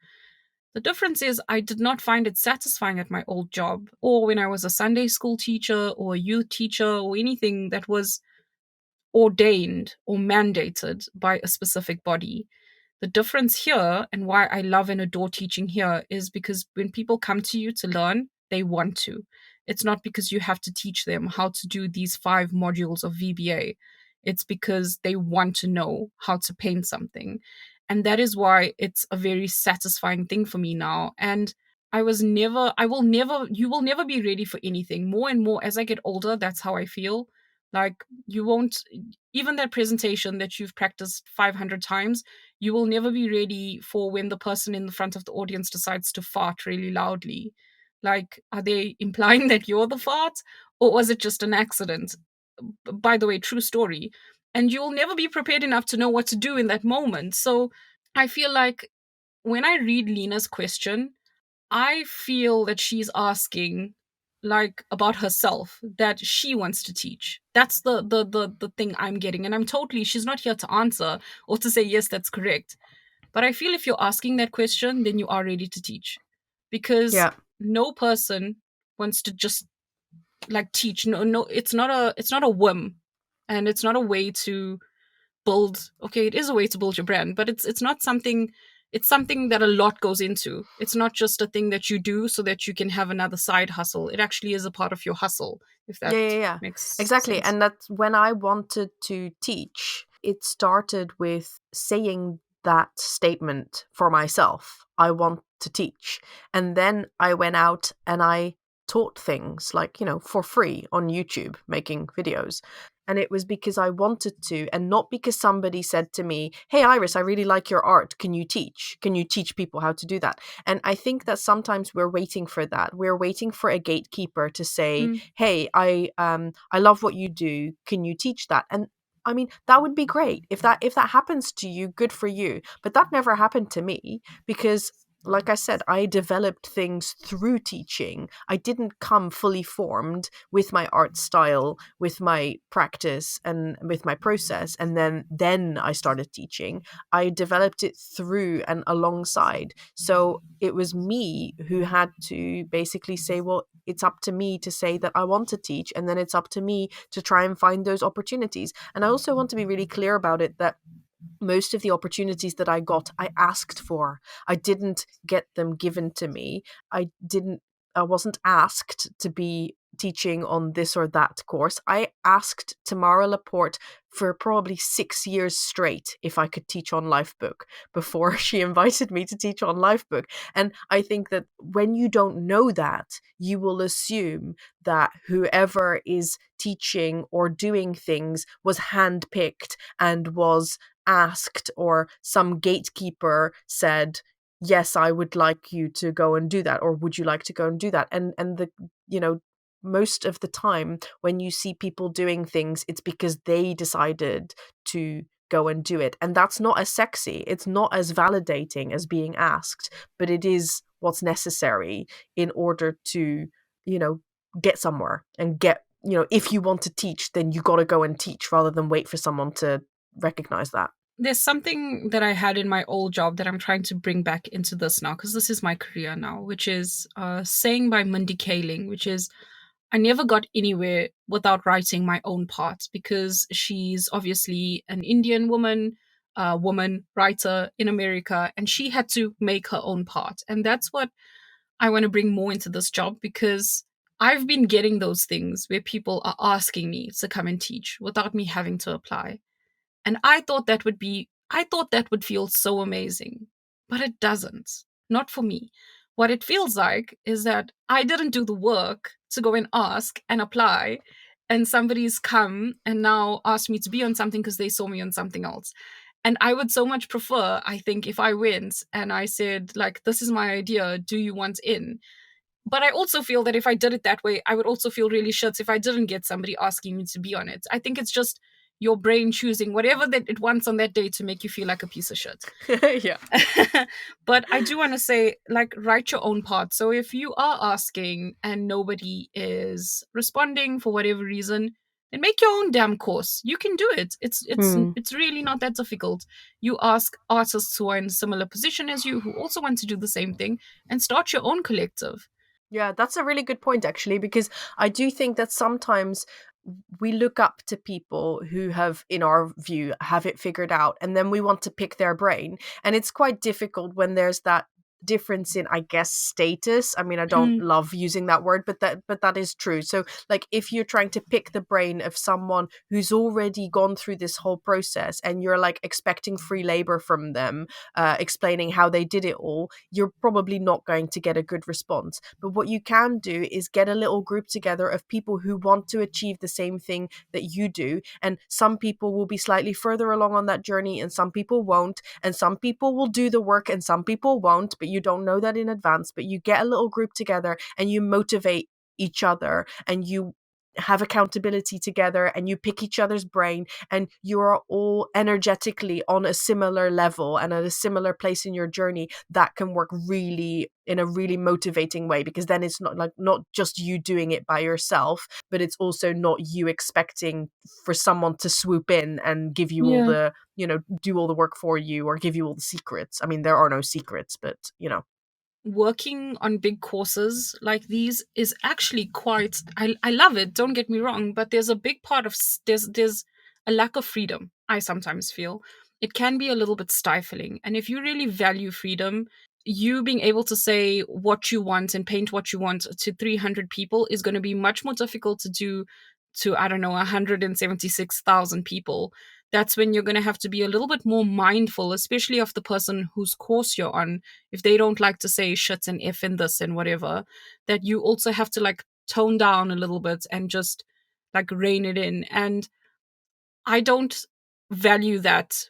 The difference is I did not find it satisfying at my old job or when I was a Sunday school teacher or a youth teacher or anything that was ordained or mandated by a specific body. The difference here and why I love and adore teaching here is because when people come to you to learn, they want to. It's not because you have to teach them how to do these 5 modules of VBA. It's because they want to know how to paint something. And that is why it's a very satisfying thing for me now. And you will never be ready for anything. More and more as I get older, that's how I feel. Like, you won't, even that presentation that you've practiced 500 times, you will never be ready for when the person in the front of the audience decides to fart really loudly. Like, are they implying that you're the fart? Or was it just an accident? By the way, true story. And you'll never be prepared enough to know what to do in that moment. So I feel like when I read Lena's question, I feel that she's asking like about herself, that she wants to teach. That's the thing I'm getting. And I'm totally, she's not here to answer or to say yes, that's correct. But I feel if you're asking that question, then you are ready to teach. Because Yeah. no person wants to just like teach. No, it's not a whim. And it's not a way to build, okay, it is a way to build your brand, but it's not something, it's something that a lot goes into. It's not just a thing that you do so that you can have another side hustle. It actually is a part of your hustle, if that Yeah. makes Exactly. sense. And that's when I wanted to teach, it started with saying that statement for myself. I want to teach. And then I went out and I taught things like, for free on YouTube, making videos. And it was because I wanted to, and not because somebody said to me, "Hey, Iris, I really like your art. Can you teach? Can you teach people how to do that?" And I think that sometimes we're waiting for that. We're waiting for a gatekeeper to say, Mm. "Hey, I love what you do. Can you teach that?" And I mean, that would be great. If that happens to you, good for you. But that never happened to me because, like I said, I developed things through teaching. I didn't come fully formed with my art style, with my practice and with my process, and then I started teaching. I developed it through and alongside. So it was me who had to basically say, well, it's up to me to say that I want to teach, and then it's up to me to try and find those opportunities. And I also want to be really clear about it, that most of the opportunities that I got, I asked for. I didn't get them given to me. I wasn't asked to be teaching on this or that course. I asked Tamara Laporte for probably 6 years straight if I could teach on Lifebook before she invited me to teach on Lifebook. And I think that when you don't know that, you will assume that whoever is teaching or doing things was handpicked and was asked, or some gatekeeper said, "Yes, I would like you to go and do that," or "Would you like to go and do that?" And the most of the time when you see people doing things, it's because they decided to go and do it. And that's not as sexy, it's not as validating as being asked, but it is what's necessary in order to get somewhere and get, if you want to teach, then you got to go and teach rather than wait for someone to recognize that. There's something that I had in my old job that I'm trying to bring back into this now, because this is my career now, which is saying by Mindy Kaling, which is, I never got anywhere without writing my own parts, because she's obviously an Indian woman writer in America, and she had to make her own part. And that's what I want to bring more into this job, because I've been getting those things where people are asking me to come and teach without me having to apply. And I thought that would feel so amazing, but it doesn't. Not for me. What it feels like is that I didn't do the work to go and ask and apply, and somebody's come and now asked me to be on something because they saw me on something else. And I would so much prefer, I think, if I went and I said, like, this is my idea, do you want in? But I also feel that if I did it that way, I would also feel really shit if I didn't get somebody asking me to be on it. I think it's just your brain choosing whatever that it wants on that day to make you feel like a piece of shit. Yeah. But I do want to say, like, write your own part. So if you are asking and nobody is responding for whatever reason, then make your own damn course. You can do it. It's really not that difficult. You ask artists who are in a similar position as you, who also want to do the same thing, and start your own collective. Yeah, that's a really good point, actually, because I do think that sometimes we look up to people who have, in our view, have it figured out, and then we want to pick their brain. And it's quite difficult when there's that difference in, I guess, status. I mean, I don't love using that word, but that is true. So like, if you're trying to pick the brain of someone who's already gone through this whole process, and you're like expecting free labor from them, explaining how they did it all, you're probably not going to get a good response. But what you can do is get a little group together of people who want to achieve the same thing that you do, and some people will be slightly further along on that journey and some people won't, and some people will do the work and some people won't, but you don't know that in advance. But you get a little group together and you motivate each other, and you have accountability together, and you pick each other's brain, and you are all energetically on a similar level and at a similar place in your journey. That can work really in a really motivating way, because then it's not just you doing it by yourself, but it's also not you expecting for someone to swoop in and give you all the, do all the work for you or give you all the secrets. I mean, there are no secrets, but working on big courses like these is actually quite, I love it, don't get me wrong, but there's a big part of there's a lack of freedom. I sometimes feel it can be a little bit stifling, and if you really value freedom, you being able to say what you want and paint what you want to 300 people is going to be much more difficult to do to, I don't know, 176,000 people. That's when you're going to have to be a little bit more mindful, especially of the person whose course you're on. If they don't like to say shit and F and this and whatever, that you also have to like tone down a little bit and just like rein it in. And I don't value that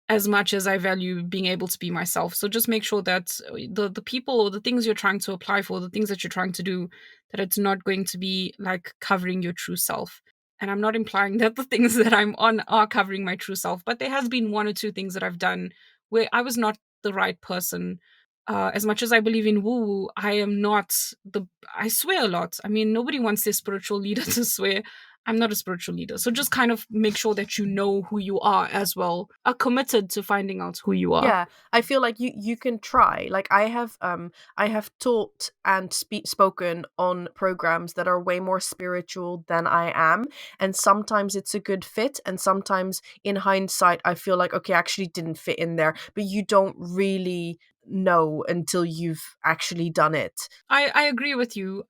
as much as I value being able to be myself. So just make sure that the people or the things you're trying to apply for, the things that you're trying to do, that it's not going to be like covering your true self. And I'm not implying that the things that I'm on are covering my true self, but there has been one or two things that I've done where I was not the right person. As much as I believe in woo, I am not I swear a lot. I mean, nobody wants their spiritual leader to swear. I'm not a spiritual leader. So just kind of make sure that you know who you are as well, are committed to finding out who you are. Yeah, I feel like you can try. Like I have taught and spoken on programs that are way more spiritual than I am, and sometimes it's a good fit, and sometimes in hindsight I feel like, okay, I actually didn't fit in there, but you don't really know until you've actually done it. I agree with you.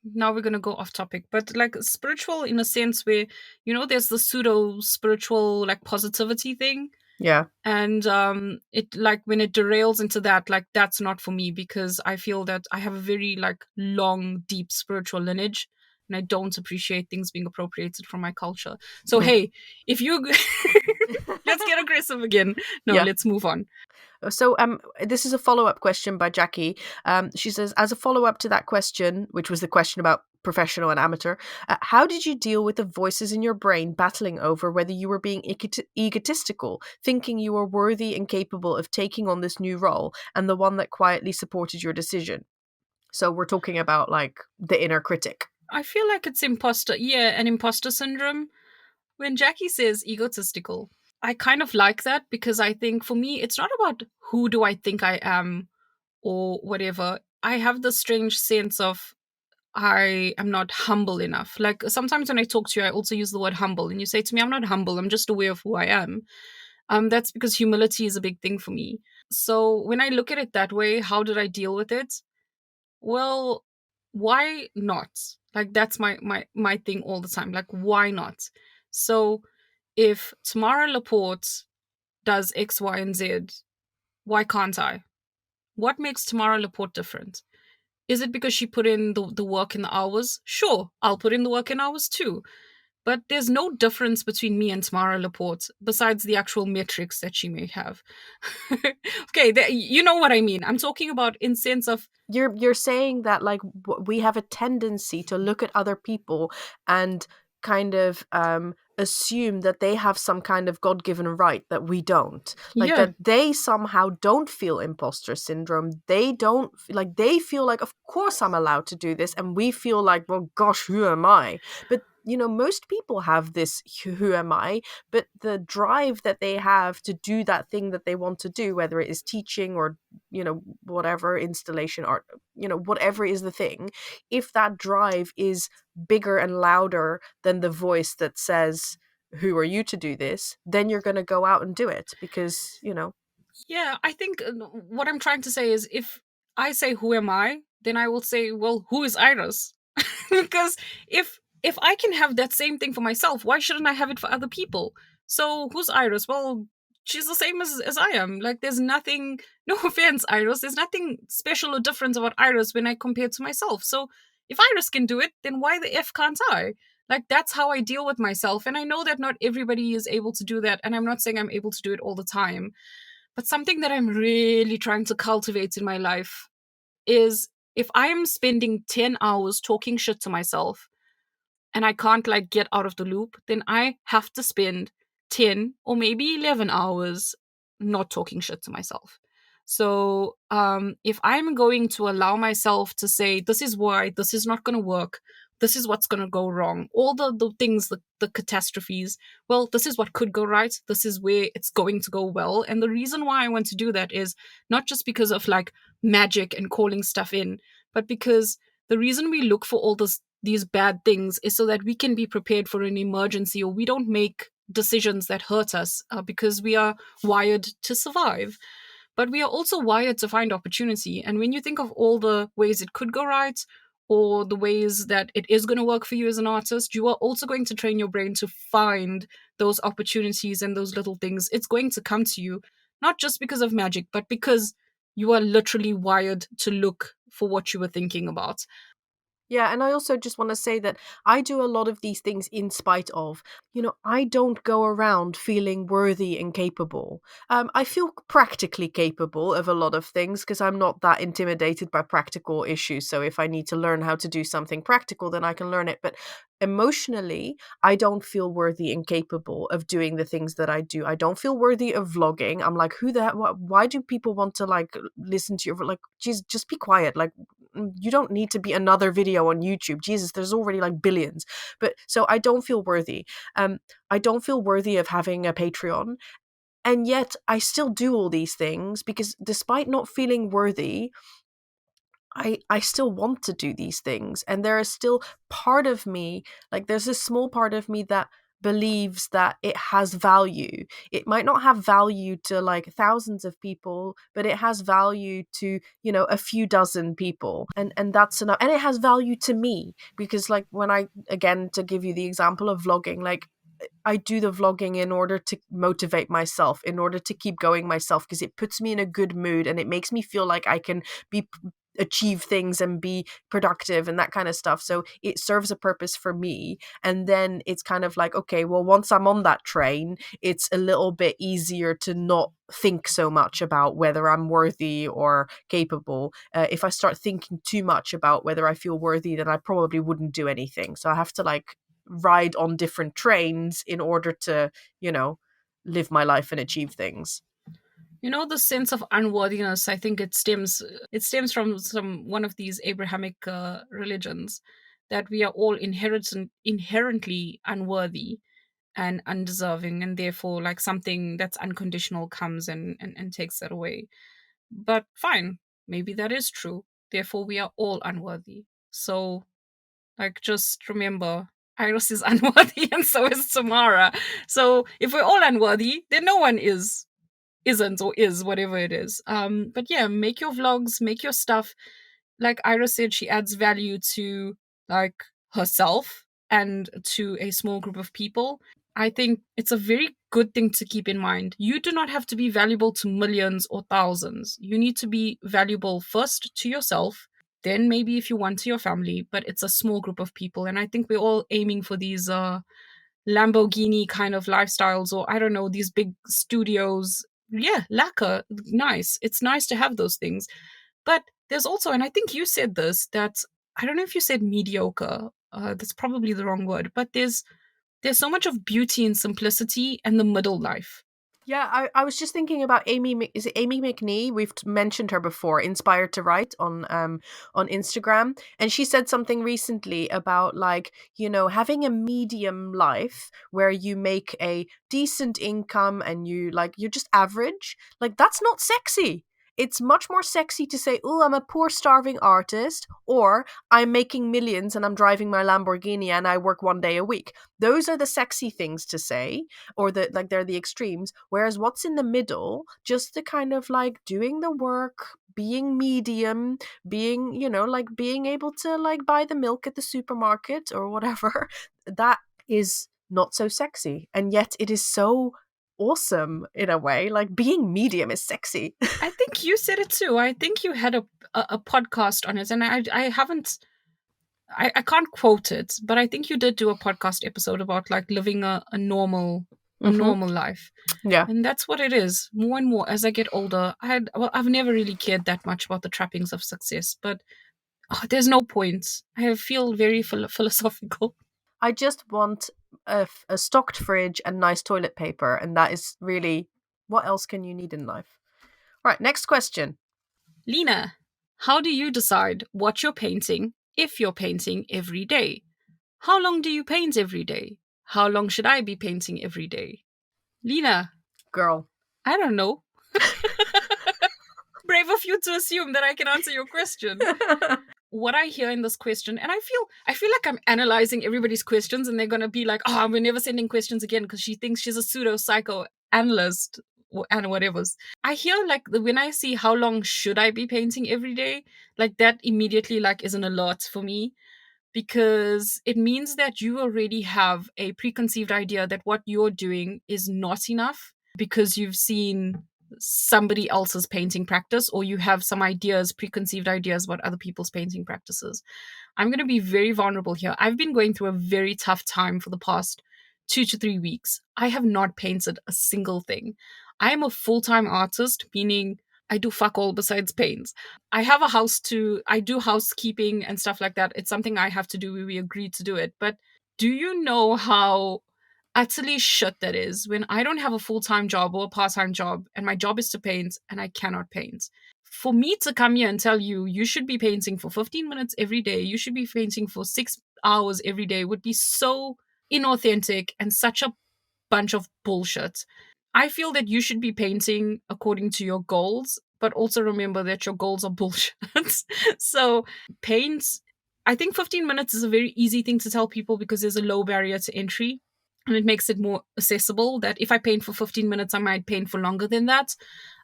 Now we're going to go off topic, but like spiritual in a sense where, there's the pseudo spiritual like positivity thing. Yeah. And it like when it derails into that, like that's not for me, because I feel that I have a very like long, deep spiritual lineage, and I don't appreciate things being appropriated from my culture. So hey, if you let's get aggressive again. No, Yeah. let's move on. So this is a follow-up question by Jackie. She says, as a follow-up to that question, which was the question about professional and amateur, how did you deal with the voices in your brain battling over whether you were being egotistical, thinking you were worthy and capable of taking on this new role, and the one that quietly supported your decision? So we're talking about like the inner critic. I feel like it's imposter. Yeah, an imposter syndrome. When Jackie says egotistical, I kind of like that, because I think for me, it's not about who do I think I am or whatever. I have this strange sense of I am not humble enough. Like sometimes when I talk to you, I also use the word humble, and you say to me, I'm not humble, I'm just aware of who I am. That's because humility is a big thing for me. So when I look at it that way, how did I deal with it? Well, why not? Like that's my thing all the time. Like why not? So if Tamara Laporte does X, Y, and Z, why can't I? What makes Tamara Laporte different? Is it because she put in the work in the hours? Sure, I'll put in the work in hours too. But there's no difference between me and Tamara Laporte besides the actual metrics that she may have. Okay, you know what I mean. I'm talking about in sense of You're saying that like we have a tendency to look at other people and kind of assume that they have some kind of God-given right that we don't. Like Yeah. that they somehow don't feel imposter syndrome. They don't like, they feel like, of course I'm allowed to do this, and we feel like, well, gosh, who am I? But most people have this who am I, but the drive that they have to do that thing that they want to do, whether it is teaching or whatever, installation art, whatever is the thing, if that drive is bigger and louder than the voice that says, who are you to do this, then you're going to go out and do it because Yeah, I think what I'm trying to say is if I say who am I, then I will say, well, who is Iris? Because if I can have that same thing for myself, why shouldn't I have it for other people? So who's Iris? Well, she's the same as I am. Like there's nothing, no offense, Iris, there's nothing special or different about Iris when I compare to myself. So if Iris can do it, then why the F can't I? Like that's how I deal with myself. And I know that not everybody is able to do that. And I'm not saying I'm able to do it all the time. But something that I'm really trying to cultivate in my life is if I'm spending 10 hours talking shit to myself and I can't like get out of the loop, then I have to spend 10 or maybe 11 hours not talking shit to myself. So if I'm going to allow myself to say, this is why, this is not going to work, this is what's going to go wrong, all the things, the catastrophes, well, this is what could go right, this is where it's going to go well. And the reason why I want to do that is not just because of like magic and calling stuff in, but because the reason we look for all these bad things is so that we can be prepared for an emergency, or we don't make decisions that hurt us because we are wired to survive. But we are also wired to find opportunity. And when you think of all the ways it could go right, or the ways that it is going to work for you as an artist, you are also going to train your brain to find those opportunities and those little things. It's going to come to you, not just because of magic, but because you are literally wired to look for what you were thinking about. Yeah, and I also just want to say that I do a lot of these things in spite of. I don't go around feeling worthy and capable. I feel practically capable of a lot of things because I'm not that intimidated by practical issues. So if I need to learn how to do something practical, then I can learn it. But emotionally, I don't feel worthy and capable of doing the things that I do. I don't feel worthy of vlogging. I'm like, who the hell? Why do people want to like listen to your like? Geez, just be quiet. Like, you don't need to be another video on YouTube. Jesus, there's already like billions. But so I don't feel worthy. I don't feel worthy of having a Patreon. And yet I still do all these things because despite not feeling worthy, I still want to do these things. And there is still part of me, like there's this small part of me that believes that it has value. It might not have value to like thousands of people, but it has value to, a few dozen people. And that's enough. And it has value to me because like when I, again, to give you the example of vlogging, like I do the vlogging in order to motivate myself, in order to keep going myself, because it puts me in a good mood and it makes me feel like I can be achieve things and be productive and that kind of stuff. So it serves a purpose for me. And then it's kind of like, okay, well, once I'm on that train, it's a little bit easier to not think so much about whether I'm worthy or capable. If I start thinking too much about whether I feel worthy, then I probably wouldn't do anything. So I have to like ride on different trains in order to, live my life and achieve things. The sense of unworthiness, I think it stems from some one of these Abrahamic religions, that we are all inherently unworthy and undeserving, and therefore like something that's unconditional comes and takes that away. But fine, maybe that is true. Therefore we are all unworthy. So like just remember, Iris is unworthy and so is Tamara. So if we're all unworthy, then no one isn't or is, whatever it is. But yeah, make your vlogs, make your stuff. Like Ira said, she adds value to like herself and to a small group of people. I think it's a very good thing to keep in mind. You do not have to be valuable to millions or thousands. You need to be valuable first to yourself, then maybe if you want to your family, but it's a small group of people. And I think we're all aiming for these Lamborghini kind of lifestyles, or I don't know, these big studios. Yeah, lacquer, nice. It's nice to have those things. But there's also, and I think you said this, that I don't know if you said mediocre. That's probably the wrong word, but there's There's so much of beauty and simplicity and the middle life. Yeah, I was just thinking about is it Amy McNee? We've mentioned her before, Inspired to Write on Instagram, and she said something recently about, like, having a medium life where you make a decent income and you're just average. Like, that's not sexy. It's much more sexy to say, "Oh, I'm a poor starving artist," or "I'm making millions and I'm driving my Lamborghini and I work 1 day a week." Those are the sexy things to say, or they're the extremes. Whereas what's in the middle, just the kind of like doing the work, being medium, being, like being able to like buy the milk at the supermarket or whatever, that is not so sexy. And yet it is so awesome in a way. Like, being medium is sexy. I think you said it too. I think you had a podcast on it, and I haven't. I can't quote it, but I think you did do a podcast episode about like living a normal life. Yeah. And that's what it is. More and more as I get older, I've never really cared that much about the trappings of success, but there's no point. I feel very philosophical. I just want a stocked fridge and nice toilet paper, and that is really, what else can you need in life? All right, next question. Lena, how do you decide what you're painting if you're painting every day? How long do you paint every day? How long should I be painting every day? Lena. Girl. I don't know. Brave of you to assume that I can answer your question. What I hear in this question, and I feel like I'm analyzing everybody's questions, and they're gonna be like, "Oh, we're never sending questions again," because she thinks she's a pseudo psychoanalyst and whatever's. I hear like when I see how long should I be painting every day, like that immediately like is an alert for me, because it means that you already have a preconceived idea that what you're doing is not enough because you've seen somebody else's painting practice, or you have some ideas, preconceived ideas about other people's painting practices. I'm going to be very vulnerable here. I've been going through a very tough time for the past 2 to 3 weeks. I have not painted a single thing. I am a full-time artist, meaning I do fuck all besides paint. I have a house I do housekeeping and stuff like that. It's something I have to do. We agreed to do it. But do you know how utterly shit that is when I don't have a full-time job or a part-time job and my job is to paint and I cannot paint? For me to come here and tell you, you should be painting for 15 minutes every day, you should be painting for 6 hours every day would be so inauthentic and such a bunch of bullshit. I feel that you should be painting according to your goals, but also remember that your goals are bullshit. So paint, I think 15 minutes is a very easy thing to tell people because there's a low barrier to entry. And it makes it more accessible that if I paint for 15 minutes, I might paint for longer than that.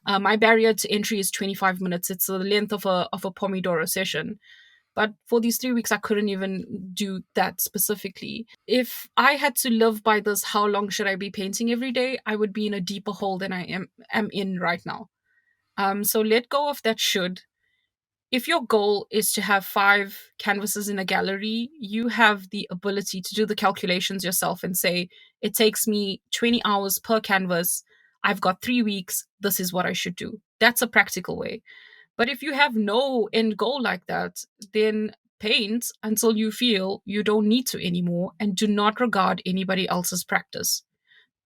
My barrier to entry is 25 minutes. It's the length of a Pomodoro session. But for these 3 weeks, I couldn't even do that specifically. If I had to live by this, how long should I be painting every day? I would be in a deeper hole than I am in right now. So let go of that should. If your goal is to have 5 canvases in a gallery, you have the ability to do the calculations yourself and say, it takes me 20 hours per canvas. I've got 3 weeks. This is what I should do. That's a practical way. But if you have no end goal like that, then paint until you feel you don't need to anymore and do not regard anybody else's practice.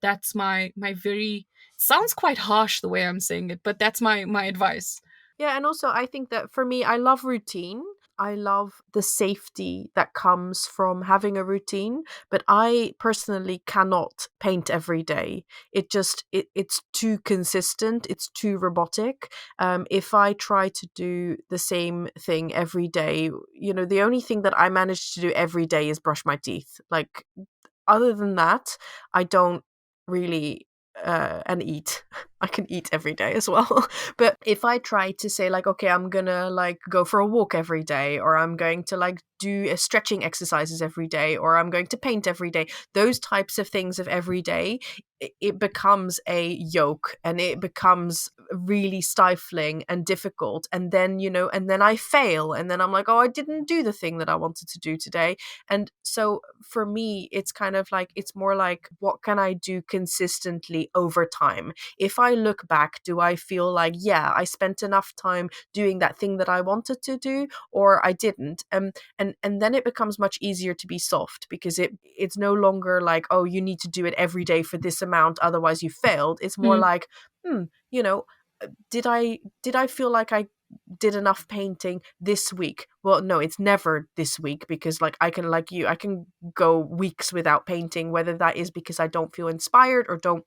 That's my very, sounds quite harsh the way I'm saying it, but that's my advice. Yeah, and also I think that for me, I love routine. I love the safety that comes from having a routine, but I personally cannot paint every day. It's too consistent, it's too robotic. If I try to do the same thing every day, the only thing that I manage to do every day is brush my teeth. Like, other than that, I don't really and eat. I can eat every day as well. But if I try to say like, okay, I'm gonna like go for a walk every day, or I'm going to like do stretching exercises every day, or I'm going to paint every day, those types of things of every day, it becomes a yoke and it becomes really stifling and difficult, and then and then I fail, and then I'm like, oh, I didn't do the thing that I wanted to do today. And so for me, it's kind of like, it's more like, what can I do consistently over time? If I look back, do I feel like, yeah, I spent enough time doing that thing that I wanted to do, or I didn't? And then it becomes much easier to be soft, because it's no longer like, oh, you need to do it every day for this amount, otherwise you failed. It's more like, you know, did I feel like I did enough painting this week? Well, no, it's never this week, because like I can go weeks without painting, whether that is because I don't feel inspired, or don't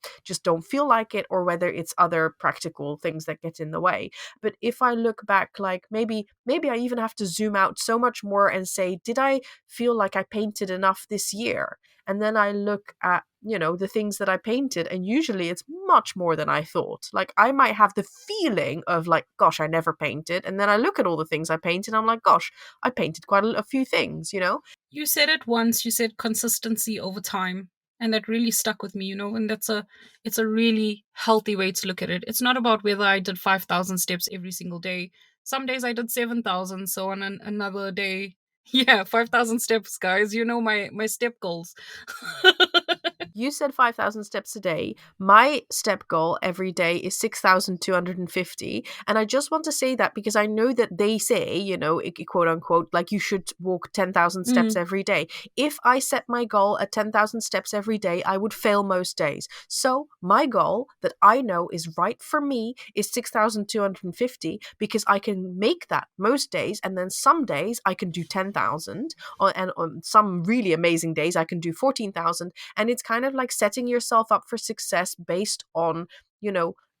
feel like it, or whether it's other practical things that get in the way. But if I look back, like maybe I even have to zoom out so much more and say, did I feel like I painted enough this year? And then I look at, the things that I painted, and usually it's much more than I thought. Like, I might have the feeling of like, gosh, I never painted. And then I look at all the things I painted, and I'm like, gosh, I painted quite a few things, You said it once, you said consistency over time. And that really stuck with me, and it's a really healthy way to look at it. It's not about whether I did 5,000 steps every single day. Some days I did 7,000. So on another day, yeah, 5,000 steps, guys. My step goals. You said 5,000 steps a day. My step goal every day is 6,250. And I just want to say that because I know that they say, quote unquote, like you should walk 10,000 steps every day. If I set my goal at 10,000 steps every day, I would fail most days. So my goal that I know is right for me is 6,250, because I can make that most days. And then some days I can do 10,000. And on some really amazing days, I can do 14,000. And it's kind of like setting yourself up for success based on,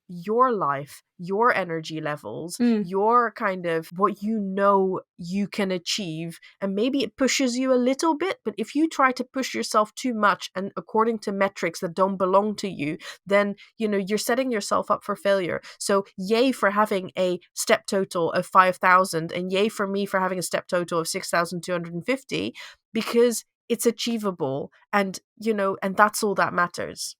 your life, your energy levels, your kind of what you can achieve. And maybe it pushes you a little bit, but if you try to push yourself too much and according to metrics that don't belong to you, then you're setting yourself up for failure. So yay for having a step total of 5,000, and yay for me for having a step total of 6,250, because it's achievable, and and that's all that matters.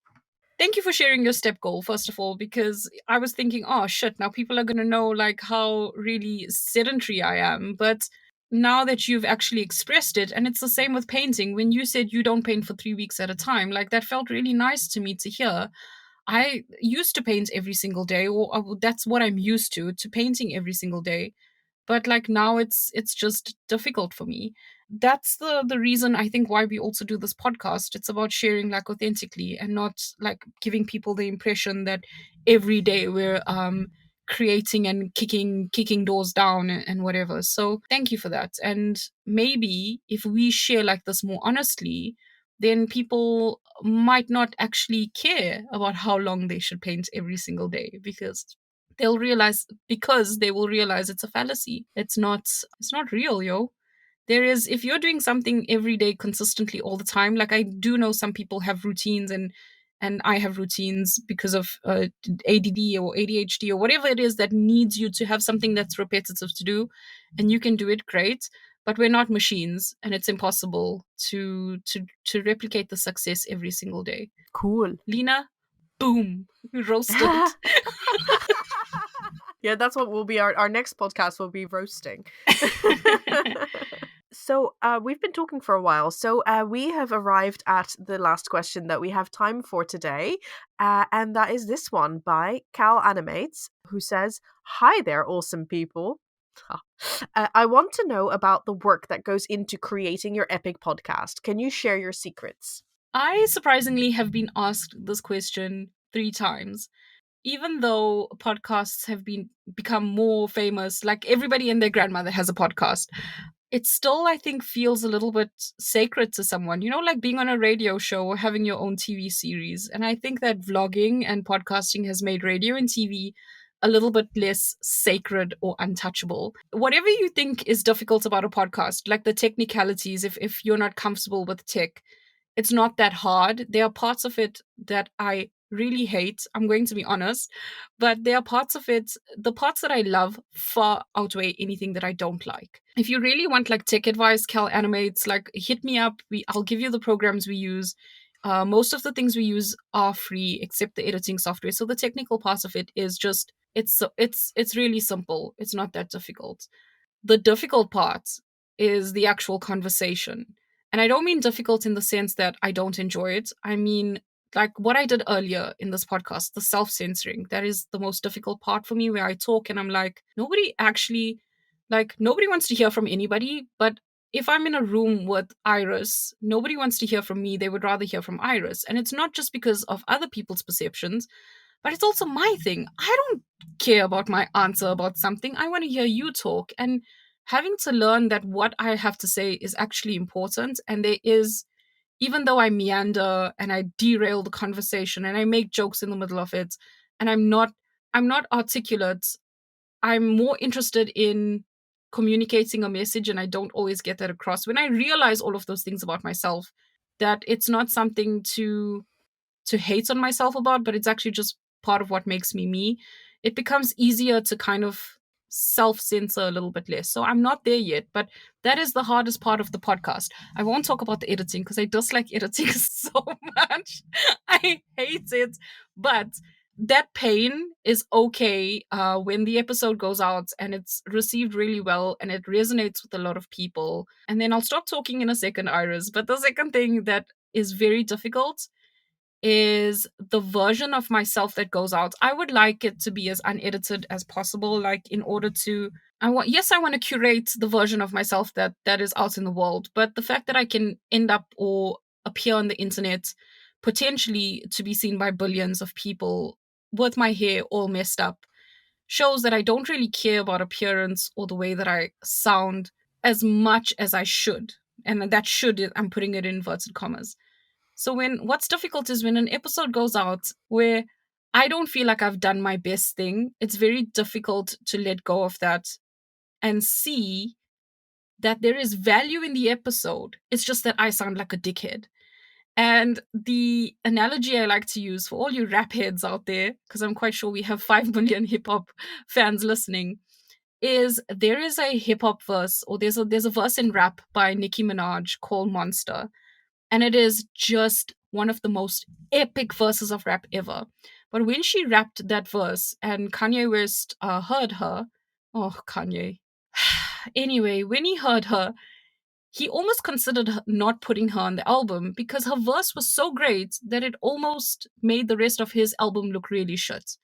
Thank you for sharing your step goal, first of all, because I was thinking, oh shit, now people are going to know like how really sedentary I am. But now that you've actually expressed it, and it's the same with painting, when you said you don't paint for 3 weeks at a time, like that felt really nice to me to hear. I used to paint every single day, or that's what I'm used to painting every single day. But like now it's just difficult for me. That's the reason I think why we also do this podcast. It's about sharing like authentically, and not like giving people the impression that every day we're creating and kicking doors down and whatever. So thank you for that. And maybe if we share like this more honestly, then people might not actually care about how long they should paint every single day, because they will realize it's a fallacy. It's not real, yo. There is, if you're doing something every day consistently all the time, like I do know some people have routines, and I have routines because of ADD or ADHD or whatever it is that needs you to have something that's repetitive to do, and you can do it great. But we're not machines, and it's impossible to replicate the success every single day. Cool. Lena, boom, roasted. Yeah, that's what will be our next podcast, will be roasting. So we've been talking for a while, so we have arrived at the last question that we have time for today, and that is this one by Cal Animates, who says, "Hi there, awesome people. I want to know about the work that goes into creating your epic podcast. Can you share your secrets?" I surprisingly have been asked this question 3 times. Even though podcasts have become more famous, like everybody and their grandmother has a podcast, it still, I think, feels a little bit sacred to someone, like being on a radio show or having your own TV series. And I think that vlogging and podcasting has made radio and TV a little bit less sacred or untouchable. Whatever you think is difficult about a podcast, like the technicalities, if you're not comfortable with tech, it's not that hard. There are parts of it that I really hate. I'm going to be honest. But there are parts of it, the parts that I love far outweigh anything that I don't like. If you really want like tech advice, Cal Animates, like hit me up. I'll give you the programs we use. Most of the things we use are free except the editing software. So the technical part of it is just it's really simple. It's not that difficult. The difficult part is the actual conversation. And I don't mean difficult in the sense that I don't enjoy it. I mean, like what I did earlier in this podcast, the self censoring. That is the most difficult part for me, where I talk and I'm like, nobody wants to hear from anybody. But if I'm in a room with Iris, nobody wants to hear from me. They would rather hear from Iris. And it's not just because of other people's perceptions, but it's also my thing. I don't care about my answer about something. I want to hear you talk. And having to learn that what I have to say is actually important. And there is, even though I meander and I derail the conversation and I make jokes in the middle of it, and I'm not articulate, I'm more interested in communicating a message, and I don't always get that across. When I realize all of those things about myself, that it's not something to hate on myself about, but it's actually just part of what makes me me, it becomes easier to kind of self censor a little bit less. So I'm not there yet, but that is the hardest part of the podcast. I won't talk about the editing because I dislike editing so much. I hate it. But that pain is okay when the episode goes out and it's received really well and it resonates with a lot of people. And then I'll stop talking in a second, Iris. But the second thing that is very difficult is the version of myself that goes out. I would like it to be as unedited as possible. Like, in order to, I want to curate the version of myself that is out in the world. But the fact that I can end up or appear on the internet, potentially to be seen by billions of people with my hair all messed up, shows that I don't really care about appearance or the way that I sound as much as I should. And that should, I'm putting it in inverted commas. So what's difficult is when an episode goes out where I don't feel like I've done my best thing, it's very difficult to let go of that and see that there is value in the episode. It's just that I sound like a dickhead. And the analogy I like to use for all you rap heads out there, because I'm quite sure we have 5 million hip hop fans listening, is there is a hip hop verse, or there's a verse in rap by Nicki Minaj called Monster. And it is just one of the most epic verses of rap ever. But when she rapped that verse and Kanye West heard her, oh, Kanye. Anyway, when he heard her, he almost considered not putting her on the album because her verse was so great that it almost made the rest of his album look really shit.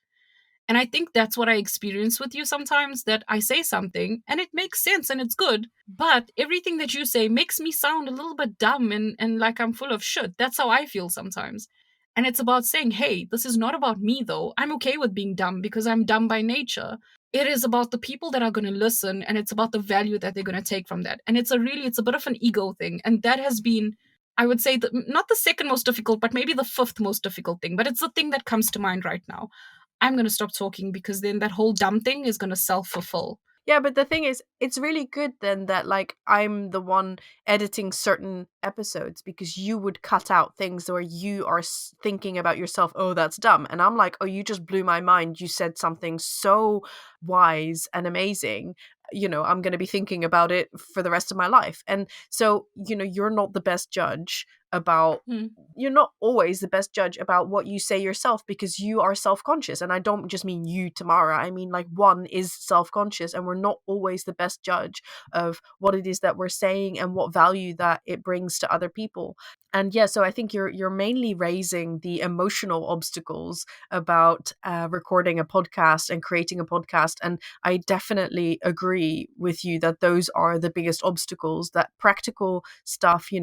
And I think that's what I experience with you sometimes, that I say something and it makes sense and it's good, but everything that you say makes me sound a little bit dumb and like I'm full of shit. That's how I feel sometimes. And it's about saying, hey, this is not about me though. I'm okay with being dumb because I'm dumb by nature. It is about the people that are going to listen, and it's about the value that they're going to take from that. And it's a bit of an ego thing. And that has been, I would say, not the second most difficult, but maybe the fifth most difficult thing. But it's the thing that comes to mind right now. I'm going to stop talking because then that whole dumb thing is going to self-fulfill. Yeah, but the thing is, it's really good then that, like, I'm the one editing certain episodes, because you would cut out things where you are thinking about yourself, oh, that's dumb. And I'm like, oh, you just blew my mind. You said something so wise and amazing. I'm going to be thinking about it for the rest of my life. And so, you're not the best judge about you're not always the best judge about what you say yourself, because you are self-conscious. And I don't just mean you, Tamara. I mean, like, one is self-conscious, and we're not always the best judge of what it is that we're saying and what value that it brings to other people. And yeah, so I think you're mainly raising the emotional obstacles about recording a podcast and creating a podcast. And I definitely agree with you that those are the biggest obstacles. That practical stuff, you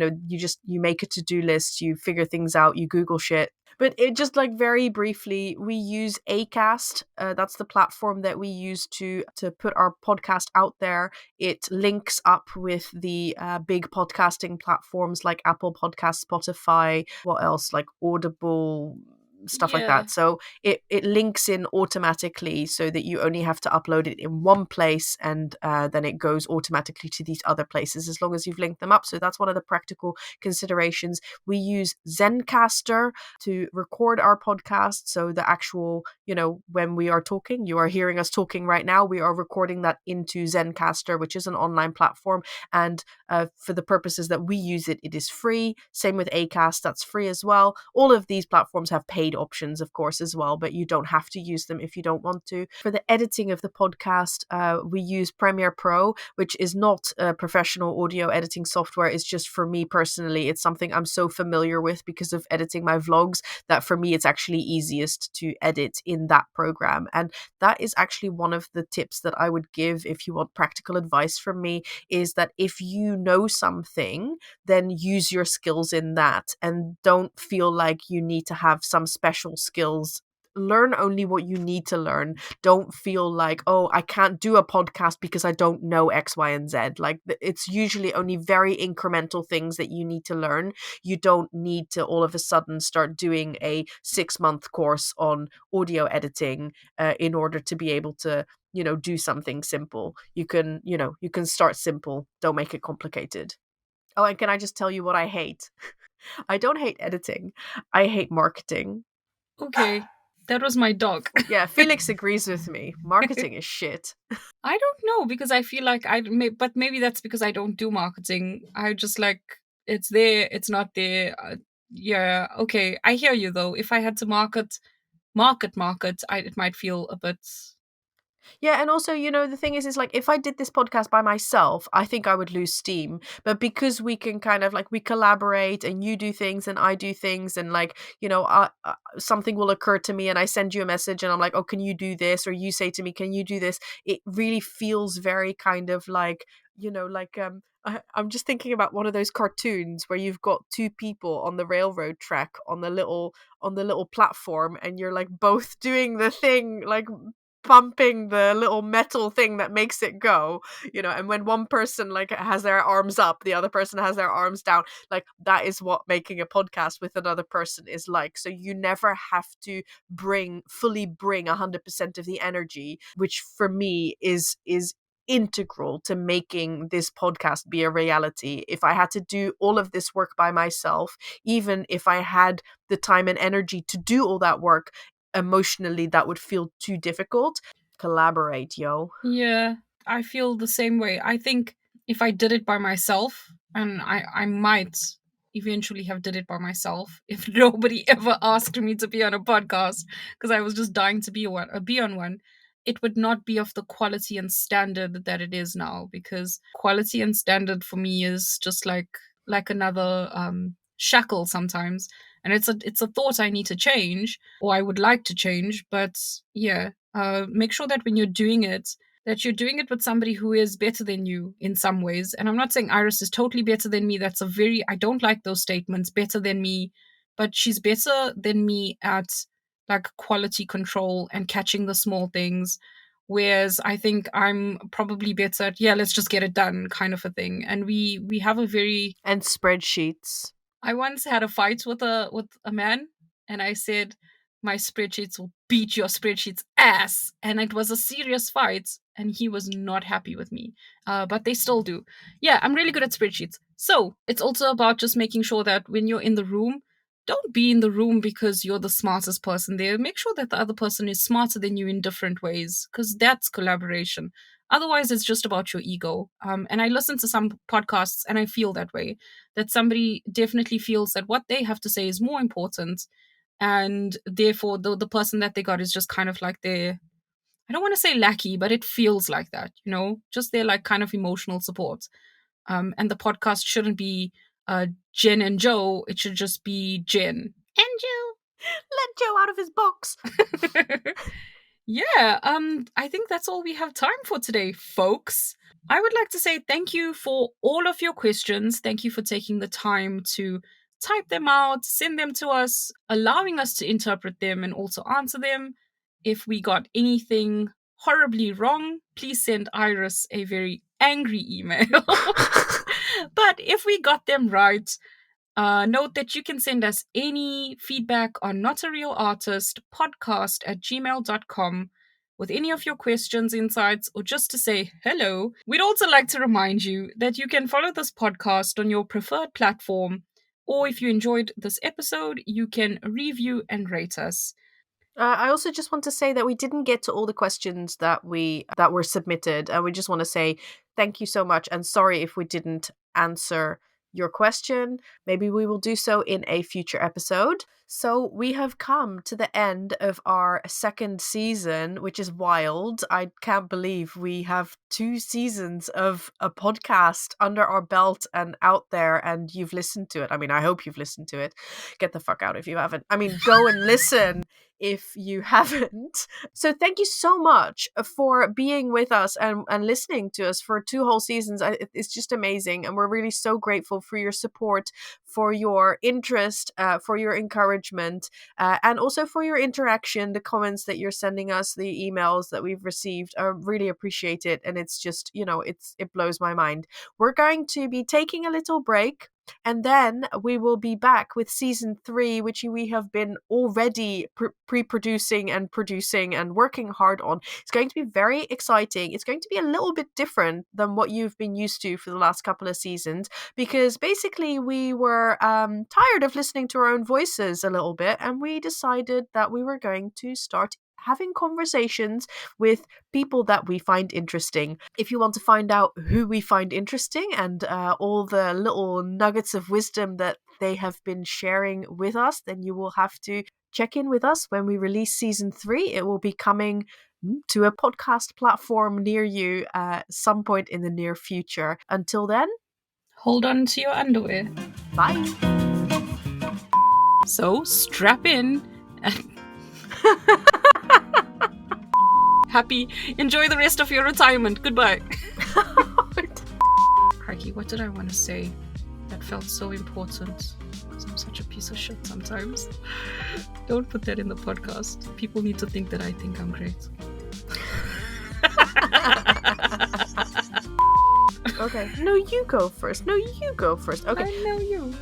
make a to-do list, you figure things out, you Google shit. But it just, like, very briefly, we use Acast. That's the platform that we use to put our podcast out there. It links up with the big podcasting platforms like Apple Podcasts, Spotify, what else, like Audible, stuff like that. So it links in automatically so that you only have to upload it in one place, and then it goes automatically to these other places as long as you've linked them up. So that's one of the practical considerations. We use Zencaster to record our podcast. So the actual, when we are talking, you are hearing us talking right now, we are recording that into Zencaster, which is an online platform. And for the purposes that we use it, it is free. Same with Acast, that's free as well. All of these platforms have paid paid options, of course, as well, but you don't have to use them if you don't want to. For the editing of the podcast, we use Premiere Pro, which is not a professional audio editing software. It's just, for me personally, it's something I'm so familiar with because of editing my vlogs, that for me it's actually easiest to edit in that program. And that is actually one of the tips that I would give if you want practical advice from me, is that if you know something, then use your skills in that, and don't feel like you need to have some special skills. Learn only what you need to learn. Don't feel like, oh, I can't do a podcast because I don't know X, Y, and Z. Like, it's usually only very incremental things that you need to learn. You don't need to all of a sudden start doing a 6-month course on audio editing in order to be able to, do something simple. You can start simple. Don't make it complicated. Oh, and can I just tell you what I hate? I don't hate editing. I hate marketing. Okay, that was my dog. Yeah, Felix agrees with me. Marketing is shit. I don't know, because I feel like but maybe that's because I don't do marketing. I just like, it's there, it's not there. Yeah, okay, I hear you though. If I had to market, it might feel a bit. Yeah, and also, the thing is like, if I did this podcast by myself, I think I would lose steam. But because we can kind of like, we collaborate, and you do things and I do things, and like, something will occur to me and I send you a message and I'm like, oh, can you do this? Or you say to me, can you do this? It really feels very kind of like, I'm just thinking about one of those cartoons where you've got two people on the railroad track on the little platform, and you're like both doing the thing, like bumping the little metal thing that makes it go, and when one person like has their arms up, the other person has their arms down. Like, that is what making a podcast with another person is like. So you never have to fully bring 100% of the energy, which for me is integral to making this podcast be a reality. If I had to do all of this work by myself, even if I had the time and energy to do all that work, emotionally that would feel too difficult. Collaborate, yo. Yeah, I feel the same way. I think if I did it by myself, and I might eventually have did it by myself if nobody ever asked me to be on a podcast, because I was just dying to be on one, it would not be of the quality and standard that it is now, because quality and standard for me is just like another shackle sometimes. And it's a thought I need to change, or I would like to change. But yeah, make sure that when you're doing it, that you're doing it with somebody who is better than you in some ways. And I'm not saying Iris is totally better than me. I don't like those statements, better than me, but she's better than me at like quality control and catching the small things. Whereas I think I'm probably better at, yeah, let's just get it done kind of a thing. And we have a very. And spreadsheets. I once had a fight with a man, and I said, "My spreadsheets will beat your spreadsheets ass," and it was a serious fight, and he was not happy with me. But they still do. Yeah, I'm really good at spreadsheets. So it's also about just making sure that when you're in the room, don't be in the room because you're the smartest person there. Make sure that the other person is smarter than you in different ways, because that's collaboration. Otherwise, it's just about your ego. And I listen to some podcasts and I feel that way, that somebody definitely feels that what they have to say is more important. And therefore, the person that they got is just kind of like their, I don't want to say lackey, but it feels like that, just their like kind of emotional support. And the podcast shouldn't be Jen and Joe. It should just be Jen and Joe. Let Joe out of his box. Yeah, I think that's all we have time for today, folks. I would like to say thank you for all of your questions. Thank you for taking the time to type them out, send them to us, allowing us to interpret them and also answer them. If we got anything horribly wrong, please send Iris a very angry email. But if we got them right, note that you can send us any feedback on notarealartistpodcast@gmail.com with any of your questions, insights, or just to say hello. We'd also like to remind you that you can follow this podcast on your preferred platform, or if you enjoyed this episode, you can review and rate us. I also just want to say that we didn't get to all the questions that were submitted, and we just want to say thank you so much, and sorry if we didn't answer your question. Maybe we will do so in a future episode. So we have come to the end of our second season, which is wild. I can't believe we have 2 seasons of a podcast under our belt and out there, and you've listened to it. I mean, I hope you've listened to it. Get the fuck out if you haven't. I mean, go and listen if you haven't. So thank you so much for being with us and listening to us for 2 whole seasons. It's just amazing. And we're really so grateful for your support, for your interest, for your encouragement, and also for your interaction, the comments that you're sending us, the emails that we've received. I really appreciate it. And it's just, it blows my mind. We're going to be taking a little break. And then we will be back with season 3, which we have been already pre-producing and producing and working hard on. It's going to be very exciting. It's going to be a little bit different than what you've been used to for the last couple of seasons, because basically we were tired of listening to our own voices a little bit, and we decided that we were going to start having conversations with people that we find interesting. If you want to find out who we find interesting and all the little nuggets of wisdom that they have been sharing with us, then you will have to check in with us when we release season 3. It will be coming to a podcast platform near you some point in the near future. Until then, hold on to your underwear. Bye. So strap in and enjoy the rest of your retirement. Goodbye. Crikey, what did I want to say? That felt so important. I'm such a piece of shit sometimes. Don't put that in the podcast. People need to think that I think I'm great. Okay. No, you go first. Okay. I know you.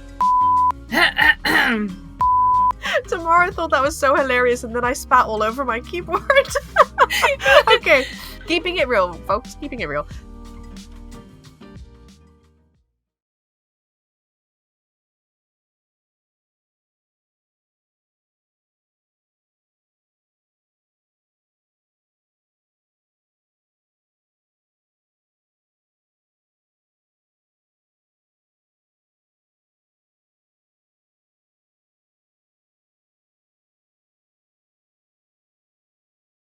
Tamara thought that was so hilarious, and then I spat all over my keyboard. Okay, keeping it real, folks. Keeping it real.